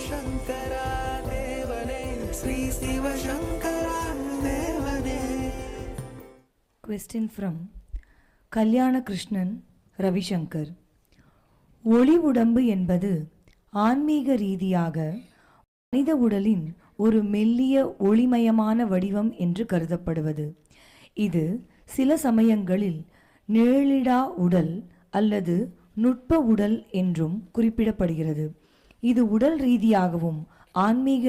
சிவசங்கரா தேவனே, ஸ்ரீ சிவசங்கரா தேவனே. Question from கல்யாண கிருஷ்ணன் ரவிசங்கர். ஒளி உடம்பு என்பது ஆன்மீக ரீதியாக மனித உடலின் ஒரு மெல்லிய ஒளிமயமான வடிவம் என்று கருதப்படுவது. இது சில சமயங்களில் நிழலிடா உடல் அல்லது நுட்ப உடல் என்றும் குறிப்பிடப்படுகிறது. இது உடல் ரீதியாகவும் ஆன்மீக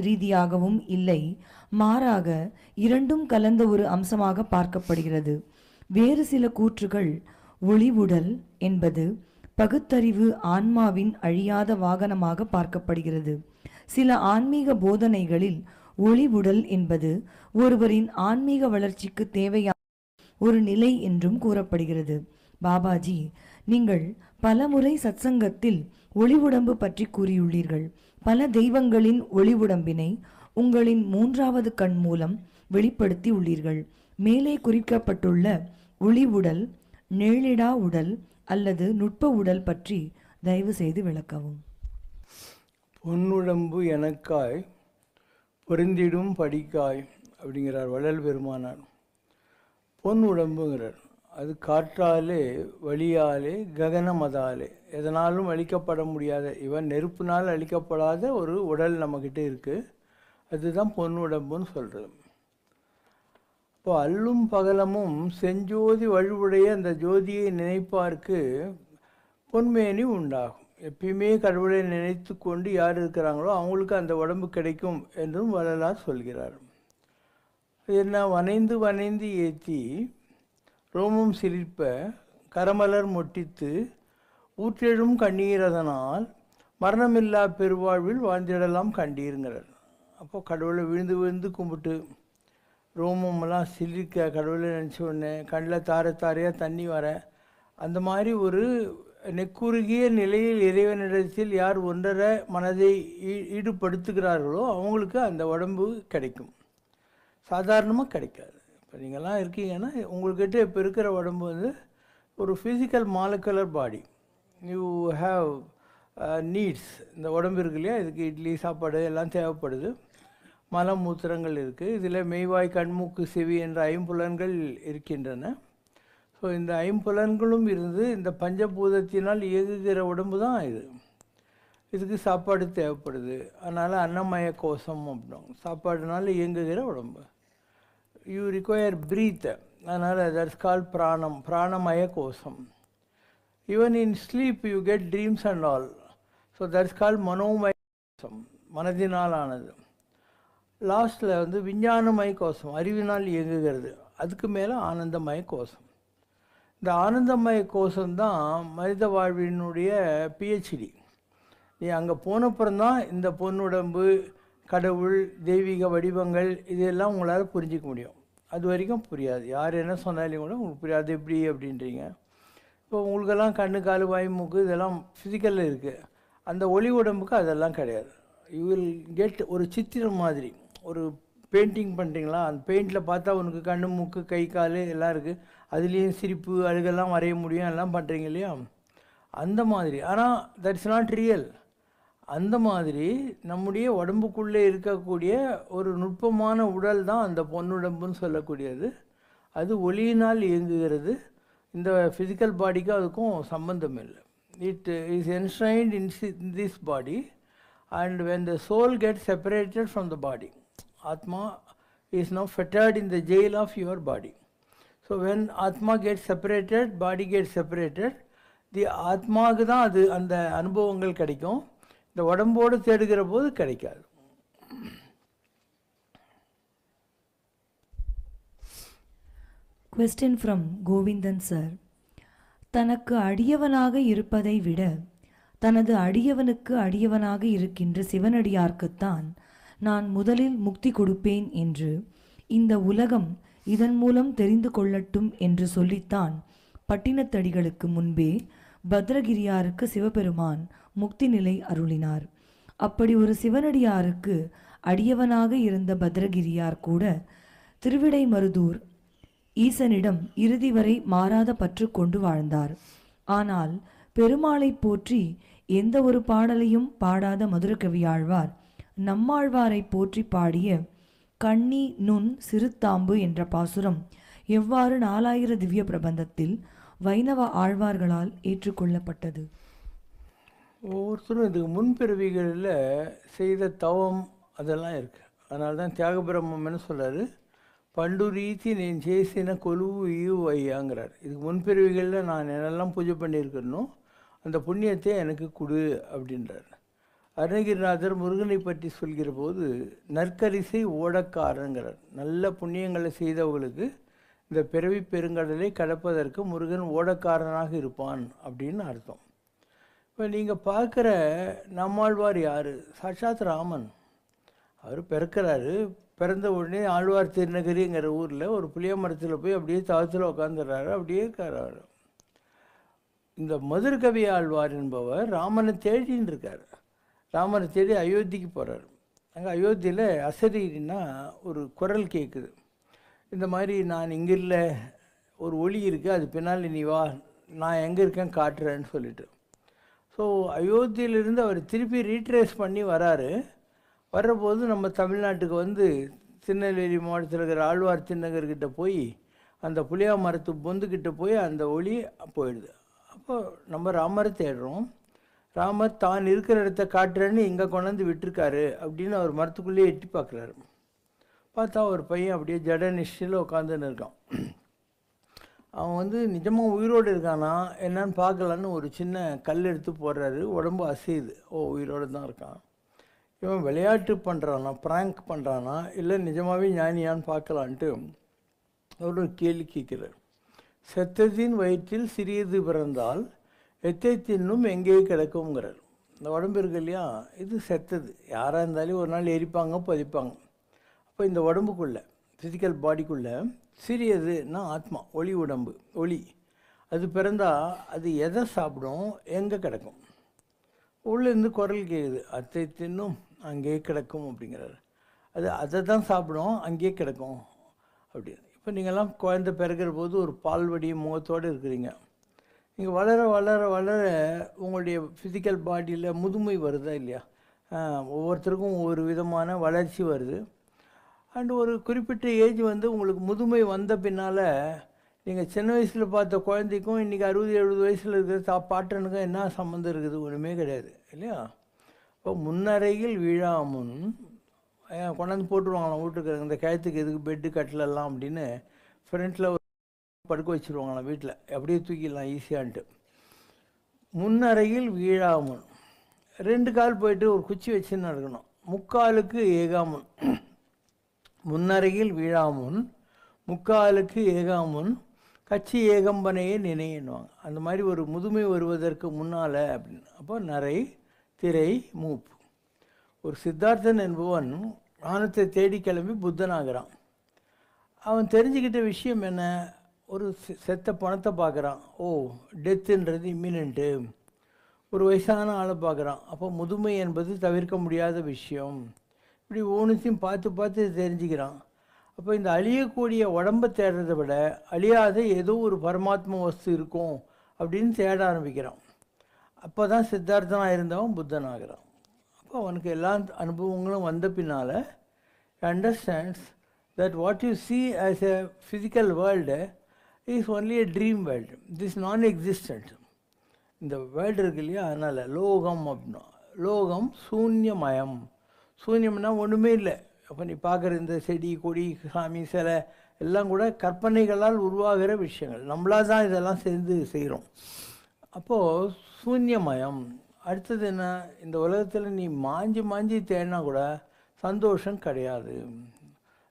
ரீதியாகவும் இல்லை, மாறாக இரண்டும் கலந்த ஒரு அம்சமாக பார்க்கப்படுகிறது. வேறு சில கூற்றுகள் ஒளி உடல் என்பது பகுத்தறிவு ஆன்மாவின் அழியாத வாகனமாக பார்க்கப்படுகிறது. சில ஆன்மீக போதனைகளில் ஒளி உடல் என்பது ஒருவரின் ஆன்மீக வளர்ச்சிக்கு தேவையான ஒரு நிலை என்றும் கூறப்படுகிறது. பாபாஜி, நீங்கள் பலமுறை சத்சங்கத்தில் ஒளி உடம்பு பற்றி கூறியுள்ளீர்கள். பல தெய்வங்களின் ஒளி உடம்பினை உங்களின் மூன்றாவது கண் மூலம் வெளிப்படுத்தி உள்ளீர்கள். மேலே குறிக்கப்பட்டுள்ள ஒளி உடல் நிழலிடா உடல் அல்லது நுட்ப உடல் பற்றி தயவு செய்து விளக்கவும். பொன்னுடம்பு எனக்காய் பொருந்திடும் படிக்காய் அப்படிங்கிறார் வள்ளல் பெருமானார். பொன் உடம்புங்கிறார். அது காற்றாலே வழியாலே ககனமதாலே எதனாலும் அழிக்கப்பட முடியாத, இவன் நெருப்பினால் அழிக்கப்படாத ஒரு உடல் நம்மக்கிட்ட இருக்குது. அதுதான் பொன் உடம்புன்னு சொல்கிறது. இப்போ அல்லும் பகலமும் செஞ்சோதி வலுவுடைய அந்த ஜோதியை நினைப்பார்க்கு பொன்மேனி உண்டாகும். எப்பயுமே கடவுளை நினைத்து கொண்டு யார் இருக்கிறாங்களோ அவங்களுக்கு அந்த உடம்பு கிடைக்கும் என்றும் வள்ளலார் சொல்கிறார். என்ன வனைந்து வனைந்து ஏற்றி ரோமம் சிரிப்ப கரமலர் மொட்டித்து ஊற்றெழும் கண்ணீரதனால் மரணமில்லா பெருவாழ்வில் வாழ்ந்திடலாம் கண்டீருங்கிறார். அப்போ கடவுளை விழுந்து விழுந்து கும்பிட்டு ரோமமெல்லாம் சிலிர்க்க கடவுளை நினச்ச உடனே கண்ணில் தார தாரையாக தண்ணி வர, அந்த மாதிரி ஒரு நெக்குறுகிய நிலையில் இறைவனிடத்தில் யார் ஒன்றரை மனதை ஈடுபடுத்துகிறார்களோ அவங்களுக்கு அந்த உடம்பு கிடைக்கும். சாதாரணமாக கிடைக்காது. இப்போ நீங்கள்லாம் இருக்கீங்கன்னா உங்கள்கிட்ட இப்போ இருக்கிற உடம்பு வந்து ஒரு physical molecular body. You have needs. இந்த உடம்பு இருக்கு இல்லையா, இதுக்கு இட்லி சாப்பாடு எல்லாம் தேவைப்படுது. மலம் மூத்திரங்கள் இருக்குது. இதில் மெய்வாய் கண்மூக்கு செவி என்ற ஐம்புலன்கள் இருக்கின்றன. ஸோ இந்த ஐம்புலன்களும் இருந்து இந்த பஞ்சபூதத்தினால் இயங்குகிற உடம்பு தான் இது. இதுக்கு சாப்பாடு தேவைப்படுது. அதனால் அன்னமய கோஷம் அப்படின்னா சாப்பாடுனால இயங்குகிற உடம்பு. யூ ரிக்வயர் பிரீத், அதனால் that's called pranam, pranamaya kosham. Even in sleep you get dreams and all. So that's called manomaya kosham, மனதினால் ஆனது. லாஸ்ட்டில் வந்து விஞ்ஞானமய கோஷம், அறிவினால் இயங்குகிறது. அதுக்கு மேலே ஆனந்தமய கோஷம். இந்த ஆனந்தமய கோஷம்தான் மனித வாழ்வினுடைய பிஹெச்டி. நீ அங்கே போனப்புறம்தான் இந்த பொன்னுடம்பு, கடவுள், தெய்வீக வடிவங்கள் இதெல்லாம் உங்களால் புரிஞ்சிக்க முடியும். அது வரைக்கும் புரியாது. யார் என்ன சொன்னாலும் கூட உங்களுக்கு புரியாது. எப்படி அப்படின்றீங்க. இப்போ உங்களுக்கெல்லாம் கண்ணு கால் வாய் மூக்கு இதெல்லாம் ஃபிசிக்கலில் இருக்குது. அந்த ஒளி உடம்புக்கு அதெல்லாம் கிடையாது. யூ வில் கெட் ஒரு சித்திரம் மாதிரி. ஒரு பெயிண்டிங் பண்ணுறீங்களா, அந்த பெயிண்டில் பார்த்தா உனக்கு கண்ணு மூக்கு கை கால் எல்லாம் இருக்குது. அதுலேயும் சிரிப்பு அழுகெல்லாம் வரைய முடியும், எல்லாம் பண்ணுறீங்க இல்லையா, அந்த மாதிரி. ஆனால் தட்ஸ் நாட் ரியல். அந்த மாதிரி நம்முடைய உடம்புக்குள்ளே இருக்கக்கூடிய ஒரு நுட்பமான உடல் தான் அந்த பொன்னுடம்புன்னு சொல்லக்கூடியது. அது ஒளியினால் இயங்குகிறது. இந்த ஃபிசிக்கல் பாடிக்கு அதுக்கும் சம்பந்தம் இல்லை. It is enshrined in this body, and when the soul gets separated from the body, Atma is now fettered in the jail of your body. So when Atma gets separated, body gets separated, the ஆத்மாவுக்கு தான் அது அந்த அனுபவங்கள் கிடைக்கும். இந்த உடம்போடு தேடுகிற போது கிடைக்காது. Question from Govindan sir. தனக்கு அடியவனாக இருப்பதை விட தனது அடியவனுக்கு அடியவனாக இருக்கின்ற சிவனடியார்க்குத்தான் நான் முதலில் முக்தி கொடுப்பேன் என்று இந்த உலகம் இதன் மூலம் தெரிந்து கொள்ளட்டும் என்று சொல்லித்தான் பட்டினத்தடிகளுக்கு முன்பே பத்ரகிரியாருக்கு சிவபெருமான் முக்தி நிலை அருளினார். அப்படி ஒரு சிவனடியாருக்கு அடியவனாக இருந்த பத்ரகிரியார் கூட திருவிடைமருதூர் ஈசனிடம் இறுதி வரை மாறாத பற்று கொண்டு வாழ்ந்தார். ஆனால் பெருமாளை போற்றி எந்த ஒரு பாடலையும் பாடாத மதுரகவியாழ்வார் நம்மாழ்வாரை போற்றி பாடிய கண்ணி நுண் சிறுத்தாம்பு என்ற பாசுரம் எவ்வாறு 4000 திவ்ய பிரபந்தத்தில் வைணவ ஆழ்வார்களால் ஏற்றுக்கொள்ளப்பட்டது? ஒவ்வொருத்தரும் இதுக்கு முன்பிறவிகளில் செய்த தவம் அதெல்லாம் இருக்குது. அதனால தான் தியாகபிரம்மம் என்ன சொல்கிறாரு, பண்டு ரீதி నేను చేసిన కొలువు ఈవు అయ్యాங்கிறார். இதுக்கு முன்பிறவிகளில் நான் என்னெல்லாம் பூஜை பண்ணியிருக்கணும் அந்த புண்ணியத்தை எனக்கு கொடு அப்படின்றார். அருணகிரிநாதர் முருகனை பற்றி சொல்கிற போது நற்கரிசை ஓடக்காரங்கிறார். நல்ல புண்ணியங்களை செய்தவர்களுக்கு இந்த பிறவி பெருங்கடலை கடப்பதற்கு முருகன் ஓடக்காரனாக இருப்பான் அப்படின்னு அர்த்தம். இப்போ நீங்கள் பார்க்குற நம்மாழ்வார் யார்? சாட்சாத் ராமன். அவர் பிறக்கிறாரு. பிறந்த உடனே ஆழ்வார் திருநகரிங்கிற ஊரில் ஒரு புளிய மரத்தில் போய் அப்படியே தவத்தில் உட்காந்துடுறாரு. அப்படியே இருக்கார். இந்த மதுரகவி ஆழ்வார் என்பவர் ராமனை தேடின்னு இருக்கார். ராமனை தேடி அயோத்திக்கு போகிறார். அங்கே அயோத்தியில் அசரீரின்னா ஒரு குரல் கேட்குது. இந்த மாதிரி நான் இங்கே இல்லை, ஒரு ஒளி இருக்குது, அது பின்னால் நீ வா, நான் எங்கே இருக்கேன் காட்டுறேன்னு சொல்லிட்டு. ஸோ அயோத்தியிலிருந்து அவர் திருப்பி ரீட்ரேஸ் பண்ணி வராரு. வர்றபோது நம்ம தமிழ்நாட்டுக்கு வந்து திருநெல்வேலி மாவட்டத்தில் இருக்கிற ஆழ்வார் திருநகர்கிட்ட போய் அந்த புளியா மரத்து பொந்துக்கிட்ட போய் அந்த ஒளி போயிடுது. அப்போ நம்ம ராமரை தேடுறோம். ராமர் தான் இருக்கிற இடத்த காட்டுறேன்னு இங்கே கொண்டாந்து விட்டுருக்காரு அப்படின்னு அவர் மரத்துக்குள்ளேயே எட்டி பார்க்குறாரு. பார்த்தா ஒரு பையன் அப்படியே ஜட நிஷ்டில் உட்காந்துன்னு இருக்கான். அவன் வந்து நிஜமாக உயிரோடு இருக்கானா என்னன்னு பார்க்கலான்னு ஒரு சின்ன கல் எடுத்து போடுறாரு. உடம்பு அசையுது. ஓ, உயிரோடு தான் இருக்கான். இவன் விளையாட்டு பண்ணுறானா, ப்ராங்க் பண்ணுறானா, இல்லை நிஜமாகவே ஞானியான்னு பார்க்கலான்ட்டு அவர் ஒரு கேள்வி கேட்குறார். செத்தத்தின் வயிற்றில் சிறியது பிறந்தால் எத்தை தின்னும் எங்கேயே கிடக்குங்கிறார். இந்த உடம்பு இருக்கு இல்லையா, இது செத்தது. யாராக இருந்தாலும் ஒரு நாள் எரிப்பாங்க, பதிப்பாங்க. அப்போ இந்த உடம்புக்குள்ளே, ஃபிசிக்கல் பாடிக்குள்ளே சிறியதுன்னா ஆத்மா, ஒளி உடம்பு, ஒளி. அது பிறந்தால் அது எதை சாப்பிடும், எங்கே கிடக்கும்? உள்ளேருந்து குரல் கேட்குது, அத்தை தின்னும் அங்கேயே கிடக்கும் அப்படிங்கிறாரு. அது அதை தான் சாப்பிடும், அங்கேயே கிடக்கும் அப்படின்னு. இப்போ நீங்கள்லாம் குழந்தை பிறக்கிற போது ஒரு பால்வடி முகத்தோடு இருக்கிறீங்க. நீங்கள் வளர வளர வளர உங்களுடைய ஃபிசிக்கல் பாடியில் முதுமை வருதா இல்லையா? ஒவ்வொருத்தருக்கும் ஒவ்வொரு விதமான வளர்ச்சி வருது. அண்ட் ஒரு குறிப்பிட்ட ஏஜ் வந்து உங்களுக்கு முதுமை வந்த பின்னால் நீங்கள் சின்ன வயசில் பார்த்த குழந்தைக்கும் இன்றைக்கி 60-70 வயசில் இருக்கிற பாட்டனுக்கும் என்ன சம்மந்தம் இருக்குது? ஒன்றுமே கிடையாது இல்லையா? இப்போ முன்னறையில் வீழாமுன் கொண்டாந்து போட்டுருவாங்களாம் வீட்டுக்கு. இந்த கயத்துக்கு எதுக்கு பெட்டு கட்டலெல்லாம் அப்படின்னு ஃப்ரண்ட்டில் படுக்க வச்சுருவாங்களாம் வீட்டில். அப்படியே தூக்கிடலாம் ஈஸியான்ட்டு. முன்னறையில் வீழாமுன், 2 கால் போயிட்டு ஒரு குச்சி வச்சுன்னு இருக்கணும். முக்காலுக்கு ஏகாமுன். முன்னறையில் வீழாமுன், முக்காலுக்கு ஏகாமுன், கட்சி ஏகம்பனையே நினைன்னுவாங்க. அந்த மாதிரி ஒரு முதுமை வருவதற்கு முன்னால் அப்படின்னு. அப்போ நரை, திரை, மூப்பு. ஒரு சித்தார்த்தன் என்பவன் ஞானத்தை தேடி கிளம்பி புத்தனாகிறான். அவன் தெரிஞ்சுக்கிட்ட விஷயம் என்ன? ஒரு செத்த பணத்தை பார்க்குறான். ஓ, டெத்துன்றது இம்மினண்ட்டு. ஒரு வயசான ஆளை பார்க்குறான். அப்போ முதுமை என்பது தவிர்க்க முடியாத விஷயம். இப்படி ஒவ்வொன்றையும் பார்த்து பார்த்து தெரிஞ்சுக்கிறான். அப்போ இந்த அழியக்கூடிய உடம்பை தேடுறதை விட அழியாத ஏதோ ஒரு பரமாத்ம வஸ்து இருக்கும் அப்படின்னு தேட ஆரம்பிக்கிறான். அப்போ தான் சித்தார்த்தனாக இருந்தவன் புத்தனாகிறான். அப்போ அவனுக்கு எல்லா அனுபவங்களும் வந்த பின்னால் understands that what you see as a physical world is only a dream world. This is non-existent. இந்த வேர்ல்டு இருக்கு இல்லையா, அதனால் லோகம் அப்படின்னா லோகம் சூன்யமயம். சூன்யம்னா ஒன்றுமே இல்லை. அப்போ நீ பார்க்குற இந்த செடி கொடி சாமி சிலை எல்லாம் கூட கற்பனைகளால் உருவாகிற விஷயங்கள். நம்மளாக தான் இதெல்லாம் சேர்ந்து செய்கிறோம். அப்போது சூன்யமயம். அடுத்தது என்ன? இந்த உலகத்தில் நீ மாஞ்சி மாஞ்சி தேடினா கூட சந்தோஷம் கிடையாது.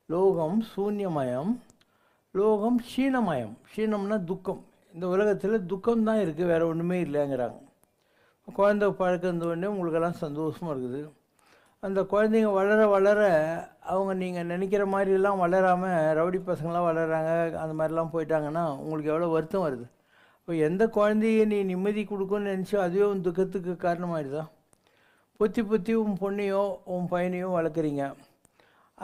லோகம் சூன்யமயம், லோகம் க்ஷீணமயம். க்ஷீணம்னா துக்கம். இந்த உலகத்தில் துக்கம்தான் இருக்குது, வேறு ஒன்றுமே இல்லைங்கிறாங்க. குழந்தை பழக்கம் உடனே உங்களுக்கெல்லாம் சந்தோஷமாக இருக்குது. அந்த குழந்தைங்க வளர வளர அவங்க நீங்கள் நினைக்கிற மாதிரிலாம் வளராமல் ரவுடி பசங்களாம் வளர்கிறாங்க, அந்த மாதிரிலாம் போயிட்டாங்கன்னா உங்களுக்கு எவ்வளோ வருத்தம் வருது. இப்போ எந்த குழந்தைய நீ நிம்மதி கொடுக்குன்னு நினச்சோ அதுவே உன் துக்கத்துக்கு காரணமாகிடுதா? பொத்தி பொத்தி உன் பொண்ணையோ உன் பையனையோ வளர்க்குறீங்க.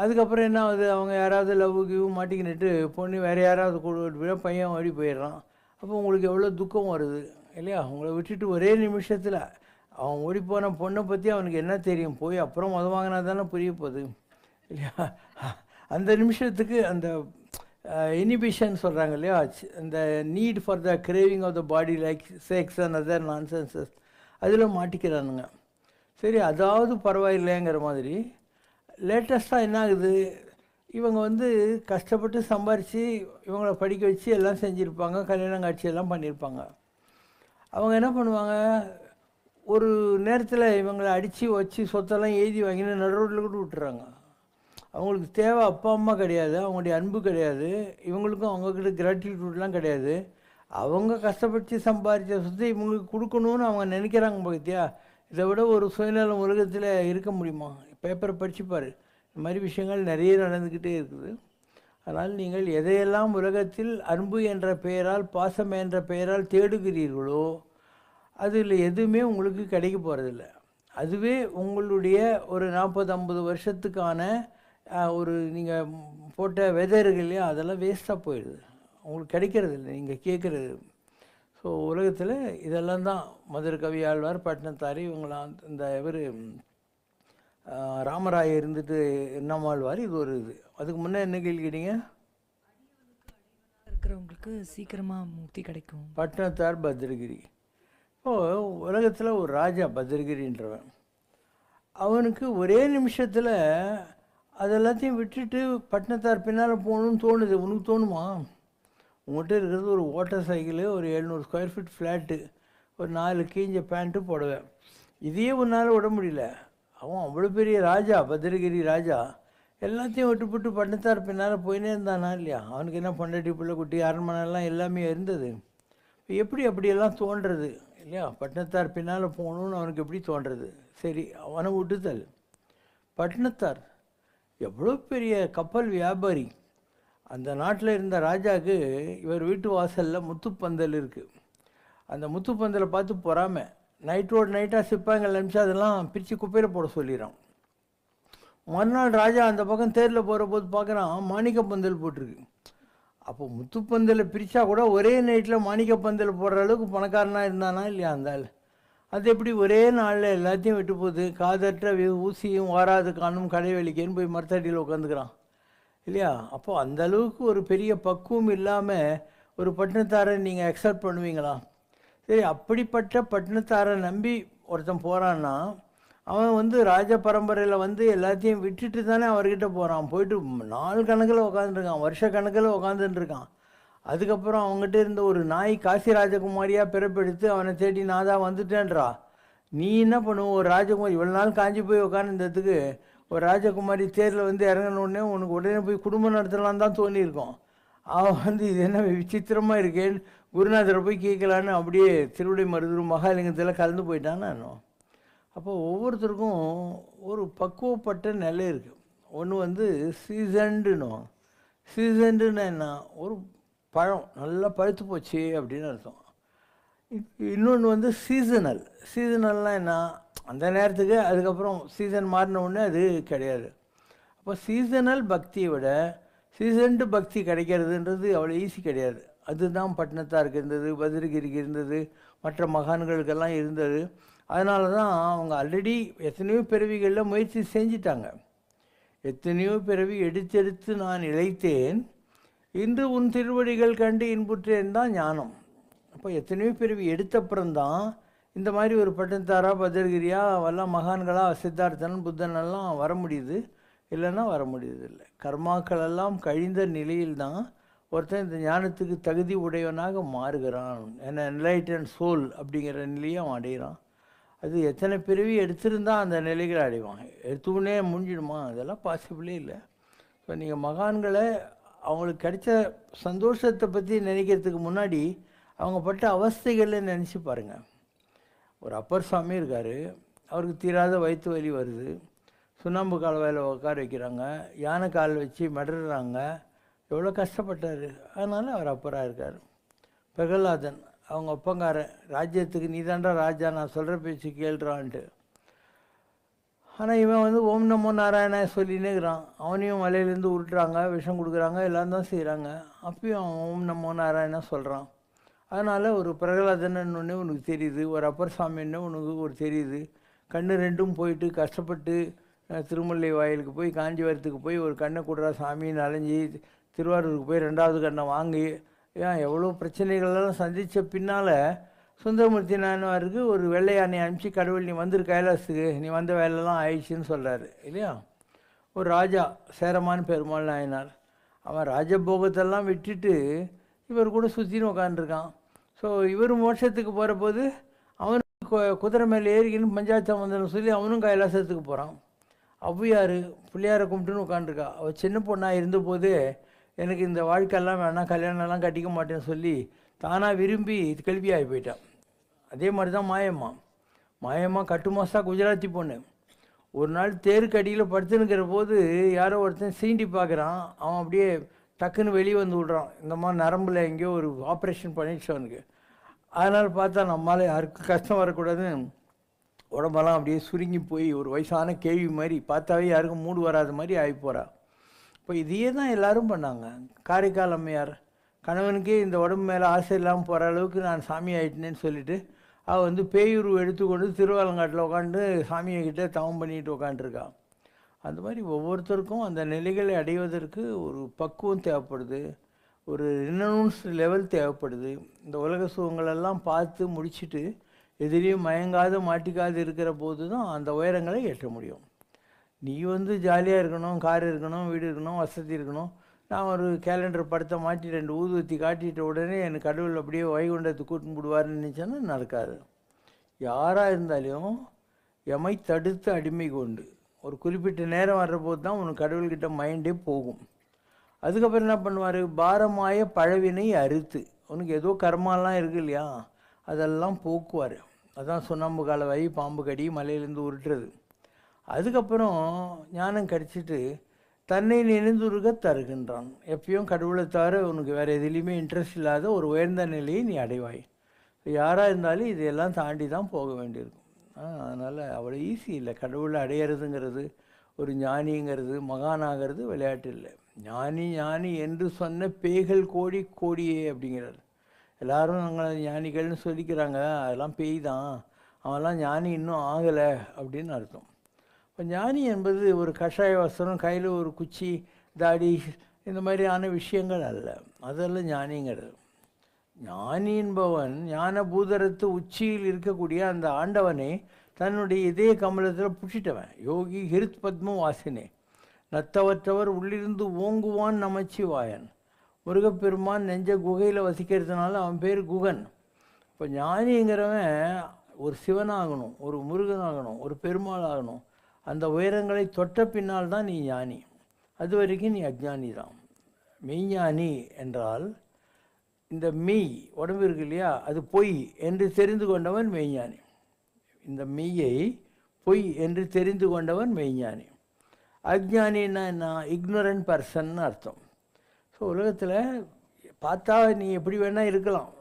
அதுக்கப்புறம் என்ன ஆகுது? அவங்க யாராவது லவ்வுக்கு மாட்டிக்கிட்டு பொண்ணு வேறு யாராவது கூட பையன் ஓடி போயிடுறான். அப்போ உங்களுக்கு எவ்வளோ துக்கம் வருது இல்லையா? உங்களை விட்டுட்டு ஒரே நிமிஷத்தில் அவன் ஓடிப்போன பொண்ணை பற்றி அவனுக்கு என்ன தெரியும்? போய் அப்புறம் வாங்கினா தானே புரிய போகுது இல்லையா? அந்த நிமிஷத்துக்கு அந்த இனிபிஷன் சொல்கிறாங்க இல்லையா, அந்த need for the craving of the body like sex and other nonsenses, அதில் மாட்டிக்கிறானுங்க. சரி, அதாவது பரவாயில்லைங்கிற மாதிரி லேட்டஸ்ட்டாக என்ன ஆகுது, இவங்க வந்து கஷ்டப்பட்டு சம்பாரித்து இவங்கள படிக்க வச்சு எல்லாம் செஞ்சுருப்பாங்க, கல்யாணம் காட்சி எல்லாம் பண்ணியிருப்பாங்க. அவங்க என்ன பண்ணுவாங்க, ஒரு நேரத்தில் இவங்களை அடித்து வச்சு சொத்தெல்லாம் எழுதி வாங்கின்னு நடு ரோட்டில் கூட விட்டுறாங்க. அவங்களுக்கு தேவை அப்பா அம்மா கிடையாது, அவங்களுடைய அன்பு கிடையாது, இவங்களுக்கும் அவங்கக்கிட்ட கிராட்டிடியூட்லாம் கிடையாது. அவங்க கஷ்டப்பட்டு சம்பாதிச்ச சொத்தை இவங்களுக்கு கொடுக்கணும்னு அவங்க நினைக்கிறாங்க. பார்த்தியா, இதை விட ஒரு சுயநலம் உலகத்தில் இருக்க முடியுமா? பேப்பரை படிச்சுப்பார், இந்த மாதிரி விஷயங்கள் நிறைய நடந்துக்கிட்டே இருக்குது. அதனால் நீங்கள் எதையெல்லாம் உலகத்தில் அன்பு என்ற பெயரால், பாசம் என்ற பெயரால் தேடுகிறீர்களோ அதில் எதுவுமே உங்களுக்கு கிடைக்க போகிறதில்ல. அதுவே உங்களுடைய ஒரு 40-50 வருஷத்துக்கான ஒரு நீங்கள் போட்ட விதைகள் இல்லையா, அதெல்லாம் வேஸ்ட்டாக போயிடுது, உங்களுக்கு கிடைக்கிறது இல்லை, நீங்கள் கேட்குறது. ஸோ உலகத்தில் இதெல்லாம் தான் மதுரை கவி ஆழ்வார், பட்டினத்தாரி, இவங்களாம் இந்த இவர் ராமராய இருந்துட்டு நம்மாழ்வார், இது ஒரு இது. அதுக்கு முன்னே என்ன கேள்வி கேட்டீங்க? இருக்கிறவங்களுக்கு சீக்கிரமாக முக்தி கிடைக்கும். பட்டினத்தார் பத்ரகிரி. இப்போது உலகத்தில் ஒரு ராஜா பத்ரகிரின்றவன், அவனுக்கு ஒரே நிமிஷத்தில் அதெல்லாத்தையும் விட்டுட்டு பட்டினத்தார் பின்னால் போகணுன்னு தோணுது. உனக்கு தோணுமா? உங்கள்கிட்ட இருக்கிறது ஒரு ஓட்டர் சைக்கிளு, ஒரு 700 ஸ்கொயர் ஃபீட் ஃப்ளாட்டு, ஒரு 4 கீஞ்ச பேண்ட்டு போடுவேன், இதையே உன்னால் விட முடியல. அவன் அவ்வளோ பெரிய ராஜா, பத்ரகிரி ராஜா, எல்லாத்தையும் விட்டுப்பட்டு பட்டினத்தார் பின்னால் போயினே இருந்தானா இல்லையா? அவனுக்கு என்ன பொண்டாட்டி பிள்ளை குட்டி அரண்மனைலாம் எல்லாமே இருந்தது. எப்படி அப்படியெல்லாம் தோன்றது இல்லையா? பட்டினத்தார் பின்னால் போகணுன்னு அவனுக்கு எப்படி தோன்றது? சரி, அவனை விட்டுத்தல். பட்டினத்தார் எவ்வளோ பெரிய கப்பல் வியாபாரி. அந்த நாட்டில் இருந்த ராஜாவுக்கு இவர் வீட்டு வாசலில் முத்துப்பந்தல் இருக்குது. அந்த முத்துப்பந்தலை பார்த்து பொறாமல் நைட்டோடு நைட்டாக சிப்பாங்கள் அனுப்பிச்சு அதெல்லாம் பிரித்து குப்பையில் போட சொல்லிடுறான். மறுநாள் ராஜா அந்த பக்கம் தேரில் போகிற போது பார்க்குறான், மாணிக்க பந்தல் போட்டிருக்கு. அப்போ முத்துப்பந்தலை பிரித்தா கூட ஒரே நைட்டில் மாணிக்க பந்தல் போடுற அளவுக்கு பணக்காரனாக இருந்தானா இல்லையா அந்த ஆள்? அது எப்படி ஒரே நாளில் எல்லாத்தையும் விட்டு போகுது? காதற்ற ஊசியும் வாராது காணும் கடை வெளிக்கேன்னு போய் மரத்தடியில் உட்காந்துக்கிறான் இல்லையா? அப்போது அந்த அளவுக்கு ஒரு பெரிய பக்குவம் இல்லாமல் ஒரு பட்டினத்தாரை நீங்கள் அக்செப்ட் பண்ணுவீங்களா? சரி, அப்படிப்பட்ட பட்டினத்தாரை நம்பி ஒருத்தன் போகிறான்னா அவன் வந்து ராஜ பரம்பரையில் வந்து எல்லாத்தையும் விட்டுட்டு தானே அவர்கிட்ட போகிறான். போயிட்டு நாள் கணக்கில் உட்காந்துருக்கான், வருஷ கணக்கில் உட்காந்துட்டுருக்கான். அதுக்கப்புறம் அவங்ககிட்ட இருந்த ஒரு நாய் காசி ராஜகுமாரியாக பிறப்பெடுத்து அவனை தேடி நான் தான் வந்துட்டேன்றா. நீ என்ன பண்ணுவோம்? ஒரு ராஜகுமாரி இவ்வளோ நாள் காஞ்சி போய் உட்காந்துன்றதுக்கு ஒரு ராஜகுமாரி தேரில் வந்து இறங்கினோடனே உனக்கு உடனே போய் குடும்பம் நடத்தலான்னு தான் தோணியிருக்கோம். அவன் வந்து இது என்ன விசித்திரமாக இருக்கேன்னு குருநாதரை போய் கேட்கலான்னு அப்படியே திருவிடை மருதூர் மகாலிங்கத்தில் கலந்து போயிட்டான்னு. அப்போ ஒவ்வொருத்தருக்கும் ஒரு பக்குவப்பட்ட நிலை இருக்குது. ஒன்று வந்து சீசன்டுன்னு. சீசன்டுன்னு என்ன? ஒரு பழம் நல்லா பழுத்து போச்சு அப்படின்னு அர்த்தம். இன்னொன்று வந்து சீசனல். சீசனல்னால் என்ன? அந்த நேரத்துக்கு, அதுக்கப்புறம் சீசன் மாறின உடனே அது கிடையாது. அப்போ சீசனல் பக்தியை விட சீசன்டு பக்தி கிடைக்கிறதுன்றது அவ்வளோ ஈஸி கிடையாது. அதுதான் பட்டினத்தாருக்கு இருந்தது, பத்ரகிரிக்கு இருந்தது, மற்ற மகான்களுக்கெல்லாம் இருந்தது. அதனால தான் அவங்க ஆல்ரெடி எத்தனையோ பிறவிகளில் முயற்சி செஞ்சிட்டாங்க. எத்தனையோ பிறவி எடுத்தெடுத்து நான் இழைத்தேன், இன்று உன் திருவடிகள் கண்டு இன்புற்றேன் தான் ஞானம். அப்போ எத்தனையோ பிறவி எடுத்தப்புறம்தான் இந்த மாதிரி ஒரு பட்டினத்தாரா, பத்ரகிரியா, அவெல்லாம் மகான்களாக, சித்தார்த்தன், புத்தனெல்லாம் வர முடியுது. இல்லைன்னா வர முடியுது இல்லை. கர்மாக்கள் எல்லாம் கழிந்த நிலையில்தான் ஒருத்தன் இந்த ஞானத்துக்கு தகுதி உடையவனாக மாறுகிறான். ஏன்னா என்லைட்டன் சோல் அப்படிங்கிற நிலையை அவன் அடைகிறான். அது எத்தனை பிறவி எடுத்திருந்தால் அந்த நிலைகளை அடைவான். எடுத்துனே முடிஞ்சிடுமா? அதெல்லாம் பாசிபிளே இல்லை. ஸோ நீங்கள் மகான்களை அவங்களுக்கு கிடைச்ச சந்தோஷத்தை பற்றி நினைக்கிறதுக்கு முன்னாடி அவங்க பட்ட அவஸ்தைகளை நினச்சி பாருங்கள். ஒரு அப்பர் சுவாமி இருக்கார், அவருக்கு தீராத வயிற்று வலி வருது. சுண்ணாம்பு கால்வாயில் உட்கார வைக்கிறாங்க, யானை கால் வச்சு மிடறாங்க. எவ்வளோ கஷ்டப்பட்டார். அதனால் அவர் அப்பராக இருக்கார். பிரகலாதன் அவங்க ஒப்பங்காரன், ராஜ்யத்துக்கு நீ தாண்டா ராஜா, நான் சொல்கிற பேச்சு கேள்றான்ட்டு. ஆனால் இவன் வந்து ஓம் நமோ நாராயண சொல்லினே இருக்கிறான். அவனையும் மலையிலேருந்து உருட்டுறாங்க, விஷம் கொடுக்குறாங்க, எல்லாம் தான் செய்கிறாங்க. அப்பயும் அவன் ஓம் நமோ நாராயண சொல்கிறான். அதனால் ஒரு பிரகலாதனன்னு ஒன்று உனக்கு தெரியுது, ஒரு அப்பர் சாமின்னு உனக்கு ஒரு தெரியுது. கண்ணு ரெண்டும் போயிட்டு கஷ்டப்பட்டு திருமலை வாயிலுக்கு போய் காஞ்சிபுரத்துக்கு போய் ஒரு கண்ணை கொடுறா சாமின்னு அலைஞ்சி திருவாரூருக்கு போய் 2வது கண்ணை வாங்கி எவ்வளோ பிரச்சனைகளெல்லாம் சந்தித்த பின்னால் சுந்தரமூர்த்தி நாயனாருக்கு ஒரு வெள்ளை யானை அனுப்பிச்சு கடவுள் நீ வந்துரு கைலாசத்துக்கு, நீ வந்த வேலைலாம் ஆயிடுச்சுன்னு சொல்கிறாரு இல்லையா. ஒரு ராஜா சேரமான் பெருமாள் நாயனார், அவன் ராஜபோகத்தெல்லாம் விட்டுட்டு இவர் கூட சுற்றின்னு உட்காந்துருக்கான். ஸோ இவர் மோட்சத்துக்கு போகிற போது அவனுக்கு குதிரை மேலே ஏறிக்கின்னு பஞ்சாயத்து வந்தன்னு சொல்லி அவனும் கைலாசத்துக்கு போகிறான். ஔவையார் பிள்ளையாரை கும்பிட்டுன்னு உட்காந்துருக்கா. அவள் சின்ன பொண்ணாக இருந்தபோது எனக்கு இந்த வாழ்க்கையெல்லாம் வேணாம், கல்யாணம்லாம் கட்டிக்க மாட்டேன்னு சொல்லி தானாக விரும்பி கேள்வியாகி போயிட்டான். அதே மாதிரி தான் மாயம்மா கட்டுமாசா குஜராத்தி பொண்ணு. ஒரு நாள் தேருக்கு அடியில் படுத்துனுக்கிற போது யாரோ ஒருத்தன் சீண்டி பார்க்குறான். அவன் அப்படியே டக்குன்னு வெளியே வந்து விட்றான். இந்த மாதிரி நரம்பில் எங்கேயோ ஒரு ஆப்ரேஷன் பண்ணிடுச்சு அவனுக்கு. அதனால் பார்த்தா நம்மளால் யாருக்கும் கஷ்டம் வரக்கூடாதுன்னு உடம்பெல்லாம் அப்படியே சுருங்கி போய் ஒரு வயசான கேள்வி மாதிரி பார்த்தாவே யாருக்கும் மூடு வராத மாதிரி ஆகி போகிறா. இப்போ இதையே தான் எல்லோரும் பண்ணாங்க. காரைக்கால் அம்மையார் கணவனுக்கே இந்த உடம்பு மேலே ஆசை இல்லாமல் போகிற அளவுக்கு நான் சாமி ஆகிட்டேன்னு சொல்லிவிட்டு அவள் வந்து பேயுருவு எடுத்துக்கொண்டு திருவாலங்காட்டில் உட்காந்து சாமியைக்கிட்ட தவம் பண்ணிட்டு உட்காந்துருக்கான். அந்த மாதிரி ஒவ்வொருத்தருக்கும் அந்த நிலைகளை அடைவதற்கு ஒரு பக்குவம் தேவைப்படுது, ஒரு ரினவுன்ஸ் லெவல் தேவைப்படுது. இந்த உலக சுகங்களெல்லாம் பார்த்து முடிச்சுட்டு எதிரையும் மயங்காத மாட்டிக்காது இருக்கிற போது தான் அந்த உயரங்களை எட்ட முடியும். நீ வந்து ஜாலியாக இருக்கணும், கார் இருக்கணும், வீடு இருக்கணும், வசதி இருக்கணும், நான் ஒரு கேலண்டர் படத்தை மாட்டி 2 ஊதுவத்தி காட்டிட்ட உடனே எனக்கு கடவுள் அப்படியே வைகுண்டத்தை கூட்டின்னு போடுவார்னு நினச்சேன்னா நடக்காது. யாராக இருந்தாலும் எமை தடுத்து அடிமை கொண்டு ஒரு குறிப்பிட்ட நேரம் வர்றபோது தான் உனக்கு கடவுள்கிட்ட மைண்டே போகும். அதுக்கப்புறம் என்ன பண்ணுவார், பாரமாய பழவினை அறுத்து உனக்கு ஏதோ கர்மாலாம் இருக்குது இல்லையா அதெல்லாம் போக்குவார். அதான் சுண்ணாம்பு கால வை பாம்பு கடி மலையிலேருந்து உருட்டுறது. அதுக்கப்புறம் ஞானம் கிடச்சிட்டு தன்னை நினைந்துருக தருகின்றான். எப்பயும் கடவுளை தவிர உனக்கு வேறு எதுலேயுமே இன்ட்ரெஸ்ட் இல்லாத ஒரு உயர்ந்த நிலையை நீ அடைவாய். யாராக இருந்தாலும் இதையெல்லாம் தாண்டி தான் போக வேண்டியிருக்கும். அதனால் அவ்வளோ ஈஸி இல்லை கடவுளை அடையிறதுங்கிறது. ஒரு ஞானிங்கிறது மகானாகிறது விளையாட்டு இல்லை. ஞானி ஞானி என்று சொன்ன பேய்கள் கோடி கோடியே அப்படிங்கிறார். எல்லோரும் நாங்கள் ஞானிகள்னு சொல்லிக்கிறாங்க, அதெல்லாம் பேய் தான், அவன்லாம் ஞானி இன்னும் ஆகலை அப்படின்னு அர்த்தம். இப்போ ஞானி என்பது ஒரு கஷாய வஸ்திரம், கையில் ஒரு குச்சி, தாடி, இந்த மாதிரியான விஷயங்கள் அல்ல. அதெல்லாம் ஞானிங்கிறது. ஞானி என்பவன் ஞான பூதரத்து உச்சியில் இருக்கக்கூடிய அந்த ஆண்டவனை தன்னுடைய இதய கமலத்தில் புடிச்சிட்டவன். யோகி ஹிருத் பத்ம வாசினே நத்தவற்றவர் உள்ளிருந்து ஓங்குவான் நமச்சிவாயன். முருகப்பெருமான் நெஞ்ச குகையில் வசிக்கிறதுனால அவன் பேர் குகன். இப்போ ஞானிங்கிறவன் ஒரு சிவனாகணும், ஒரு முருகனாகணும், ஒரு பெருமாள் ஆகணும். அந்த உயரங்களை தொட்ட பின்னால் தான் நீ ஞானி. அது வரைக்கும் நீ அஜ்ஞானி தான். மெய்ஞானி என்றால் இந்த மெய் உடம்பு இருக்கு இல்லையா, அது பொய் என்று தெரிந்து கொண்டவன் மெய்ஞானி. இந்த மெய்யை பொய் என்று தெரிந்து கொண்டவன் மெய்ஞானி. அஜ்ஞானின்னா என்ன, இக்னோரண்ட் பர்சன்னு அர்த்தம். ஸோ உலகத்தில் பார்த்தா நீ எப்படி வேணால் இருக்கலாம்,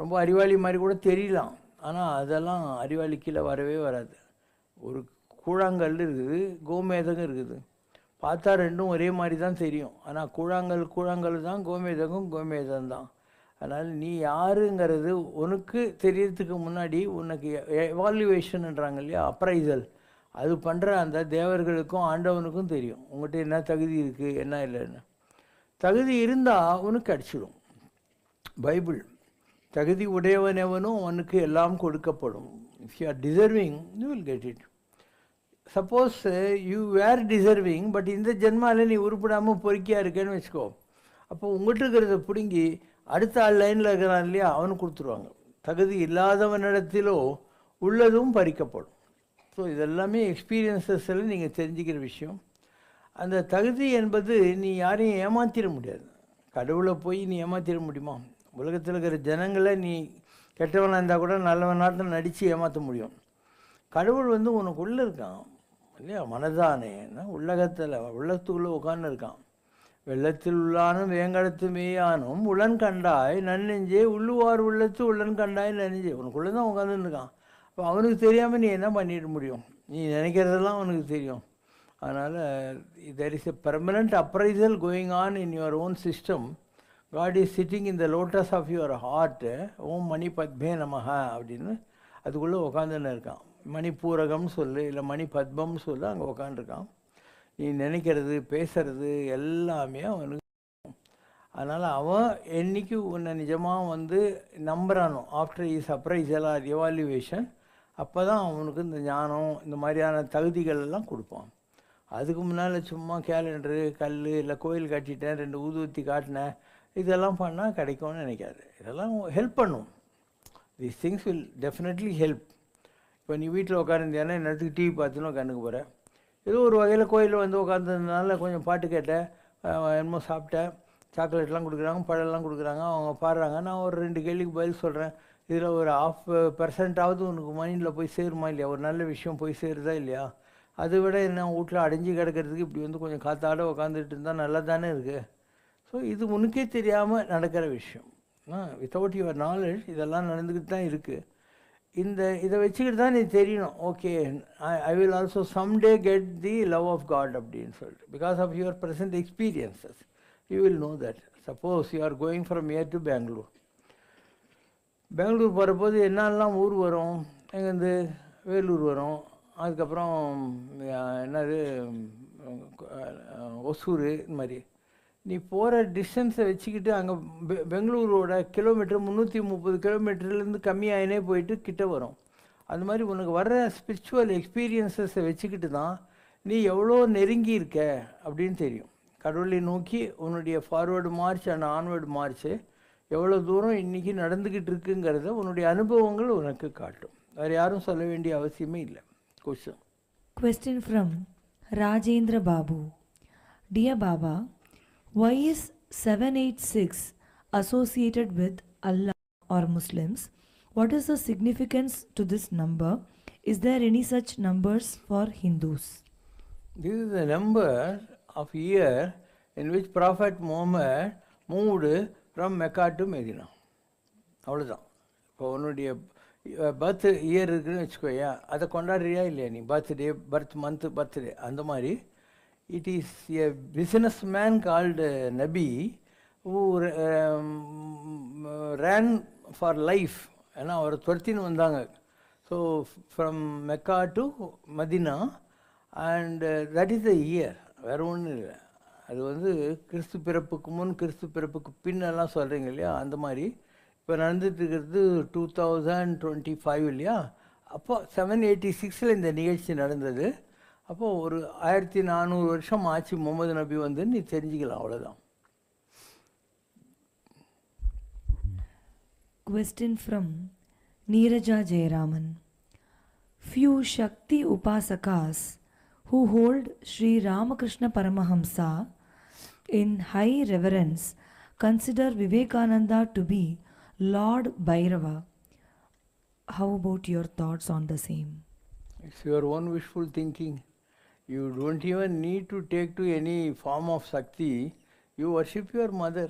ரொம்ப அறிவாளி மாதிரி கூட தெரியலாம், ஆனால் அதெல்லாம் அறிவாளி கீழே வரவே வராது. ஒரு கூழாங்கல் இருக்குது, கோமேதகம் இருக்குது. பார்த்தா ரெண்டும் ஒரே மாதிரி தான் தெரியும், ஆனால் கூழாங்கல் தான், கோமேதகம் தான். அதனால் நீ யாருங்கிறது உனக்கு தெரியறதுக்கு முன்னாடி உனக்கு எவால்யூவேஷன்ன்றாங்க இல்லையா, அப்ரைசல், அது பண்ணுற அந்த தேவர்களுக்கும் ஆண்டவனுக்கும் தெரியும் உங்கள்கிட்ட என்ன தகுதி இருக்குது என்ன இல்லைன்னு. தகுதி இருந்தால் உனக்கு அடிச்சிடும். பைபிள் தகுதி உடையவன் எவனும் அவனுக்கு எல்லாம் கொடுக்கப்படும். If you are deserving you will get it. Suppose you were deserving but இந்த ஜென்மாவில் நீ உருப்படாமல் பொறுக்கியாக இருக்கேன்னு வச்சுக்கோ, அப்போ உங்கள்கிட்ட இருக்கிறத பிடுங்கி அடுத்த ஆள் லைனில் இருக்கிறான் இல்லையா அவனுக்கு கொடுத்துருவாங்க. தகுதி இல்லாதவனிடத்திலோ உள்ளதும் பறிக்கப்படும். ஸோ இதெல்லாமே எக்ஸ்பீரியன்ஸஸில் நீங்கள் தெரிஞ்சுக்கிற விஷயம். அந்த தகுதி என்பது நீ யாரையும் ஏமாற்றிட முடியாது. கடவுளை போய் நீ ஏமாற்றிட முடியுமா? உலகத்தில் இருக்கிற ஜனங்களை நீ கெட்டவனாக இருந்தால் கூட நல்லவனாட்டம் நடித்து ஏமாற்ற முடியும். கடவுள் உனக்குள்ளே இருக்கான் இல்லையா, மனதானே உள்ளத்துக்குள்ளே உட்கார்ந்து இருக்கான். வெள்ளத்தில் உள்ளானும் வேங்கடத்து மேயானும் உளன் கண்டாய் நன்னெஞ்சே உள்ளுவார் உள்ளத்து உள்ளன் கண்டாய் நன்னெஞ்சே. உனக்குள்ளே தான் உட்காந்துருக்கான். அப்போ அவனுக்கு தெரியாமல் நீ என்ன பண்ணிட முடியும்? நீ நினைக்கிறதெல்லாம் அவனுக்கு தெரியும். அதனால் there is a permanent appraisal going on in your own system. God is sitting in the lotus of your heart. ஓம் மணி பத்மே நமஹ அப்படின்னு அதுக்குள்ளே உக்காந்துன்னு இருக்கான். மணிப்பூரகம்னு சொல்லு, இல்லை மணி பத்மம்னு சொல்லு, அங்கே உக்காந்துருக்கான். நீ நினைக்கிறது பேசுறது எல்லாமே அவனுக்கு. அதனால் அவன் என்னைக்கு உன்னை நிஜமாக வந்து நம்புறானோ, after his appraisal or evaluation, அப்போ தான் அவனுக்கு இந்த ஞானம் இந்த மாதிரியான தகுதிகள் எல்லாம் கொடுப்பான். அதுக்கு முன்னால் சும்மா கேலண்டரு கல் இல்லை கோயில் கட்டிட்டேன் 2 ஊதுவத்தி காட்டினேன் இதெல்லாம் பண்ணால் கிடைக்கும்னு நினைக்காது. இதெல்லாம் ஹெல்ப் பண்ணும். These things will definitely help. இப்போ நீ வீட்டில் உட்காந்துருந்தியானா நேரத்துக்கு டிவி பார்த்துன்னு உட்காந்துக்க போகிறேன். ஏதோ ஒரு வகையில் கோயிலில் வந்து உட்காந்துருந்தனால கொஞ்சம் பாட்டு கேட்டேன், என்னமோ சாப்பிட்டேன், சாக்லேட்லாம் கொடுக்குறாங்க, பழம்லாம் கொடுக்குறாங்க, அவங்க பாடுறாங்க, நான் ஒரு 2 கேள்விக்கு பதில் சொல்கிறேன். இதில் ஒரு 0.5% உனக்கு மைண்டில் போய் சேருமா இல்லையா? ஒரு நல்ல விஷயம் போய் சேருதா இல்லையா? அதை விட என்ன வீட்டில் அடைஞ்சு கிடக்கிறதுக்கு இப்படி வந்து கொஞ்சம் காத்தாட உட்காந்துட்டு இருந்தால் நல்லா தானே இருக்குது. ஸோ இது உனக்கே தெரியாமல் நடக்கிற விஷயம். வித்தவுட் யுவர் நாலேஜ் இதெல்லாம் நடந்துக்கிட்டு தான் இருக்குது. இதை வச்சுக்கிட்டு தான் நீ தெரியணும், okay I will also someday get the love of God அப்படின்னு சொல்லிட்டு. Because of your present experiences you will know that. Suppose you are going from here to Bangalore. Bangalore போகிறபோது என்னெல்லாம் ஊர் வரும், எங்கேருந்து வேலூர் வரும், அதுக்கப்புறம் என்னது ஒசூர், இந்த மாதிரி நீ போகிற டிஸ்டன்ஸை வச்சுக்கிட்டு அங்கே பெங்களூரோட கிலோமீட்டர் 330 கிலோமீட்டர்லேருந்து கம்மியாகினே போயிட்டு கிட்ட வரும். அந்த மாதிரி உனக்கு வர்ற ஸ்பிரிச்சுவல் எக்ஸ்பீரியன்ஸஸை வச்சுக்கிட்டு தான் நீ எவ்வளோ நெருங்கி இருக்க அப்படின்னு தெரியும். கடவுளை நோக்கி உன்னுடைய ஃபார்வேர்டு மார்ச் அண்ட் ஆன்வேர்டு மார்ச்சு எவ்வளோ தூரம் இன்றைக்கி நடந்துக்கிட்டு இருக்குங்கிறத உன்னுடைய அனுபவங்கள் உனக்கு காட்டும். வேறு யாரும் சொல்ல வேண்டிய அவசியமே இல்லை. Question from Rajendra Babu. Dear Baba, why is 786 associated with Allah or Muslims? What is the significance to this number? Is there any such numbers for Hindus? This is the number of year in which Prophet Muhammad moved from Mecca to Medina. அவ்வளோதான். இப்போ உன்னுடைய birth year இருக்குதுன்னு வச்சுக்கோயா, அதை கொண்டாடுறியா இல்லையா நீ? Birthday, birth month, birthday அந்த மாதிரி. It is a businessman called Nabi who ran for life. ஏன்னா அவர் துரத்தின்னு வந்தாங்க. So from Mecca to Medina and that is the year. வேறு ஒன்றும் இல்லை. அது வந்து கிறிஸ்து பிறப்புக்கு முன் கிறிஸ்து பிறப்புக்கு பின்னெல்லாம் சொல்கிறீங்க இல்லையா, அந்த மாதிரி. இப்போ நடந்துட்டு இருக்கிறது 2025 இல்லையா. அப்போ 786 இந்த நிகழ்ச்சி நடந்தது. அப்போது ஒரு 1400 வருஷம் ஆச்சு முகமது நபி வந்து நீ தெரிஞ்சுக்கலாம். அவ்வளோதான். Question from Neeraja Jayaraman. Few Shakti Upasakas who hold Sri Ramakrishna Paramahamsa in high reverence consider Vivekananda to be Lord Bhairava. How about your thoughts on the same? It's your own wishful thinking. You don't even need to take to any form of Shakti. You worship your mother.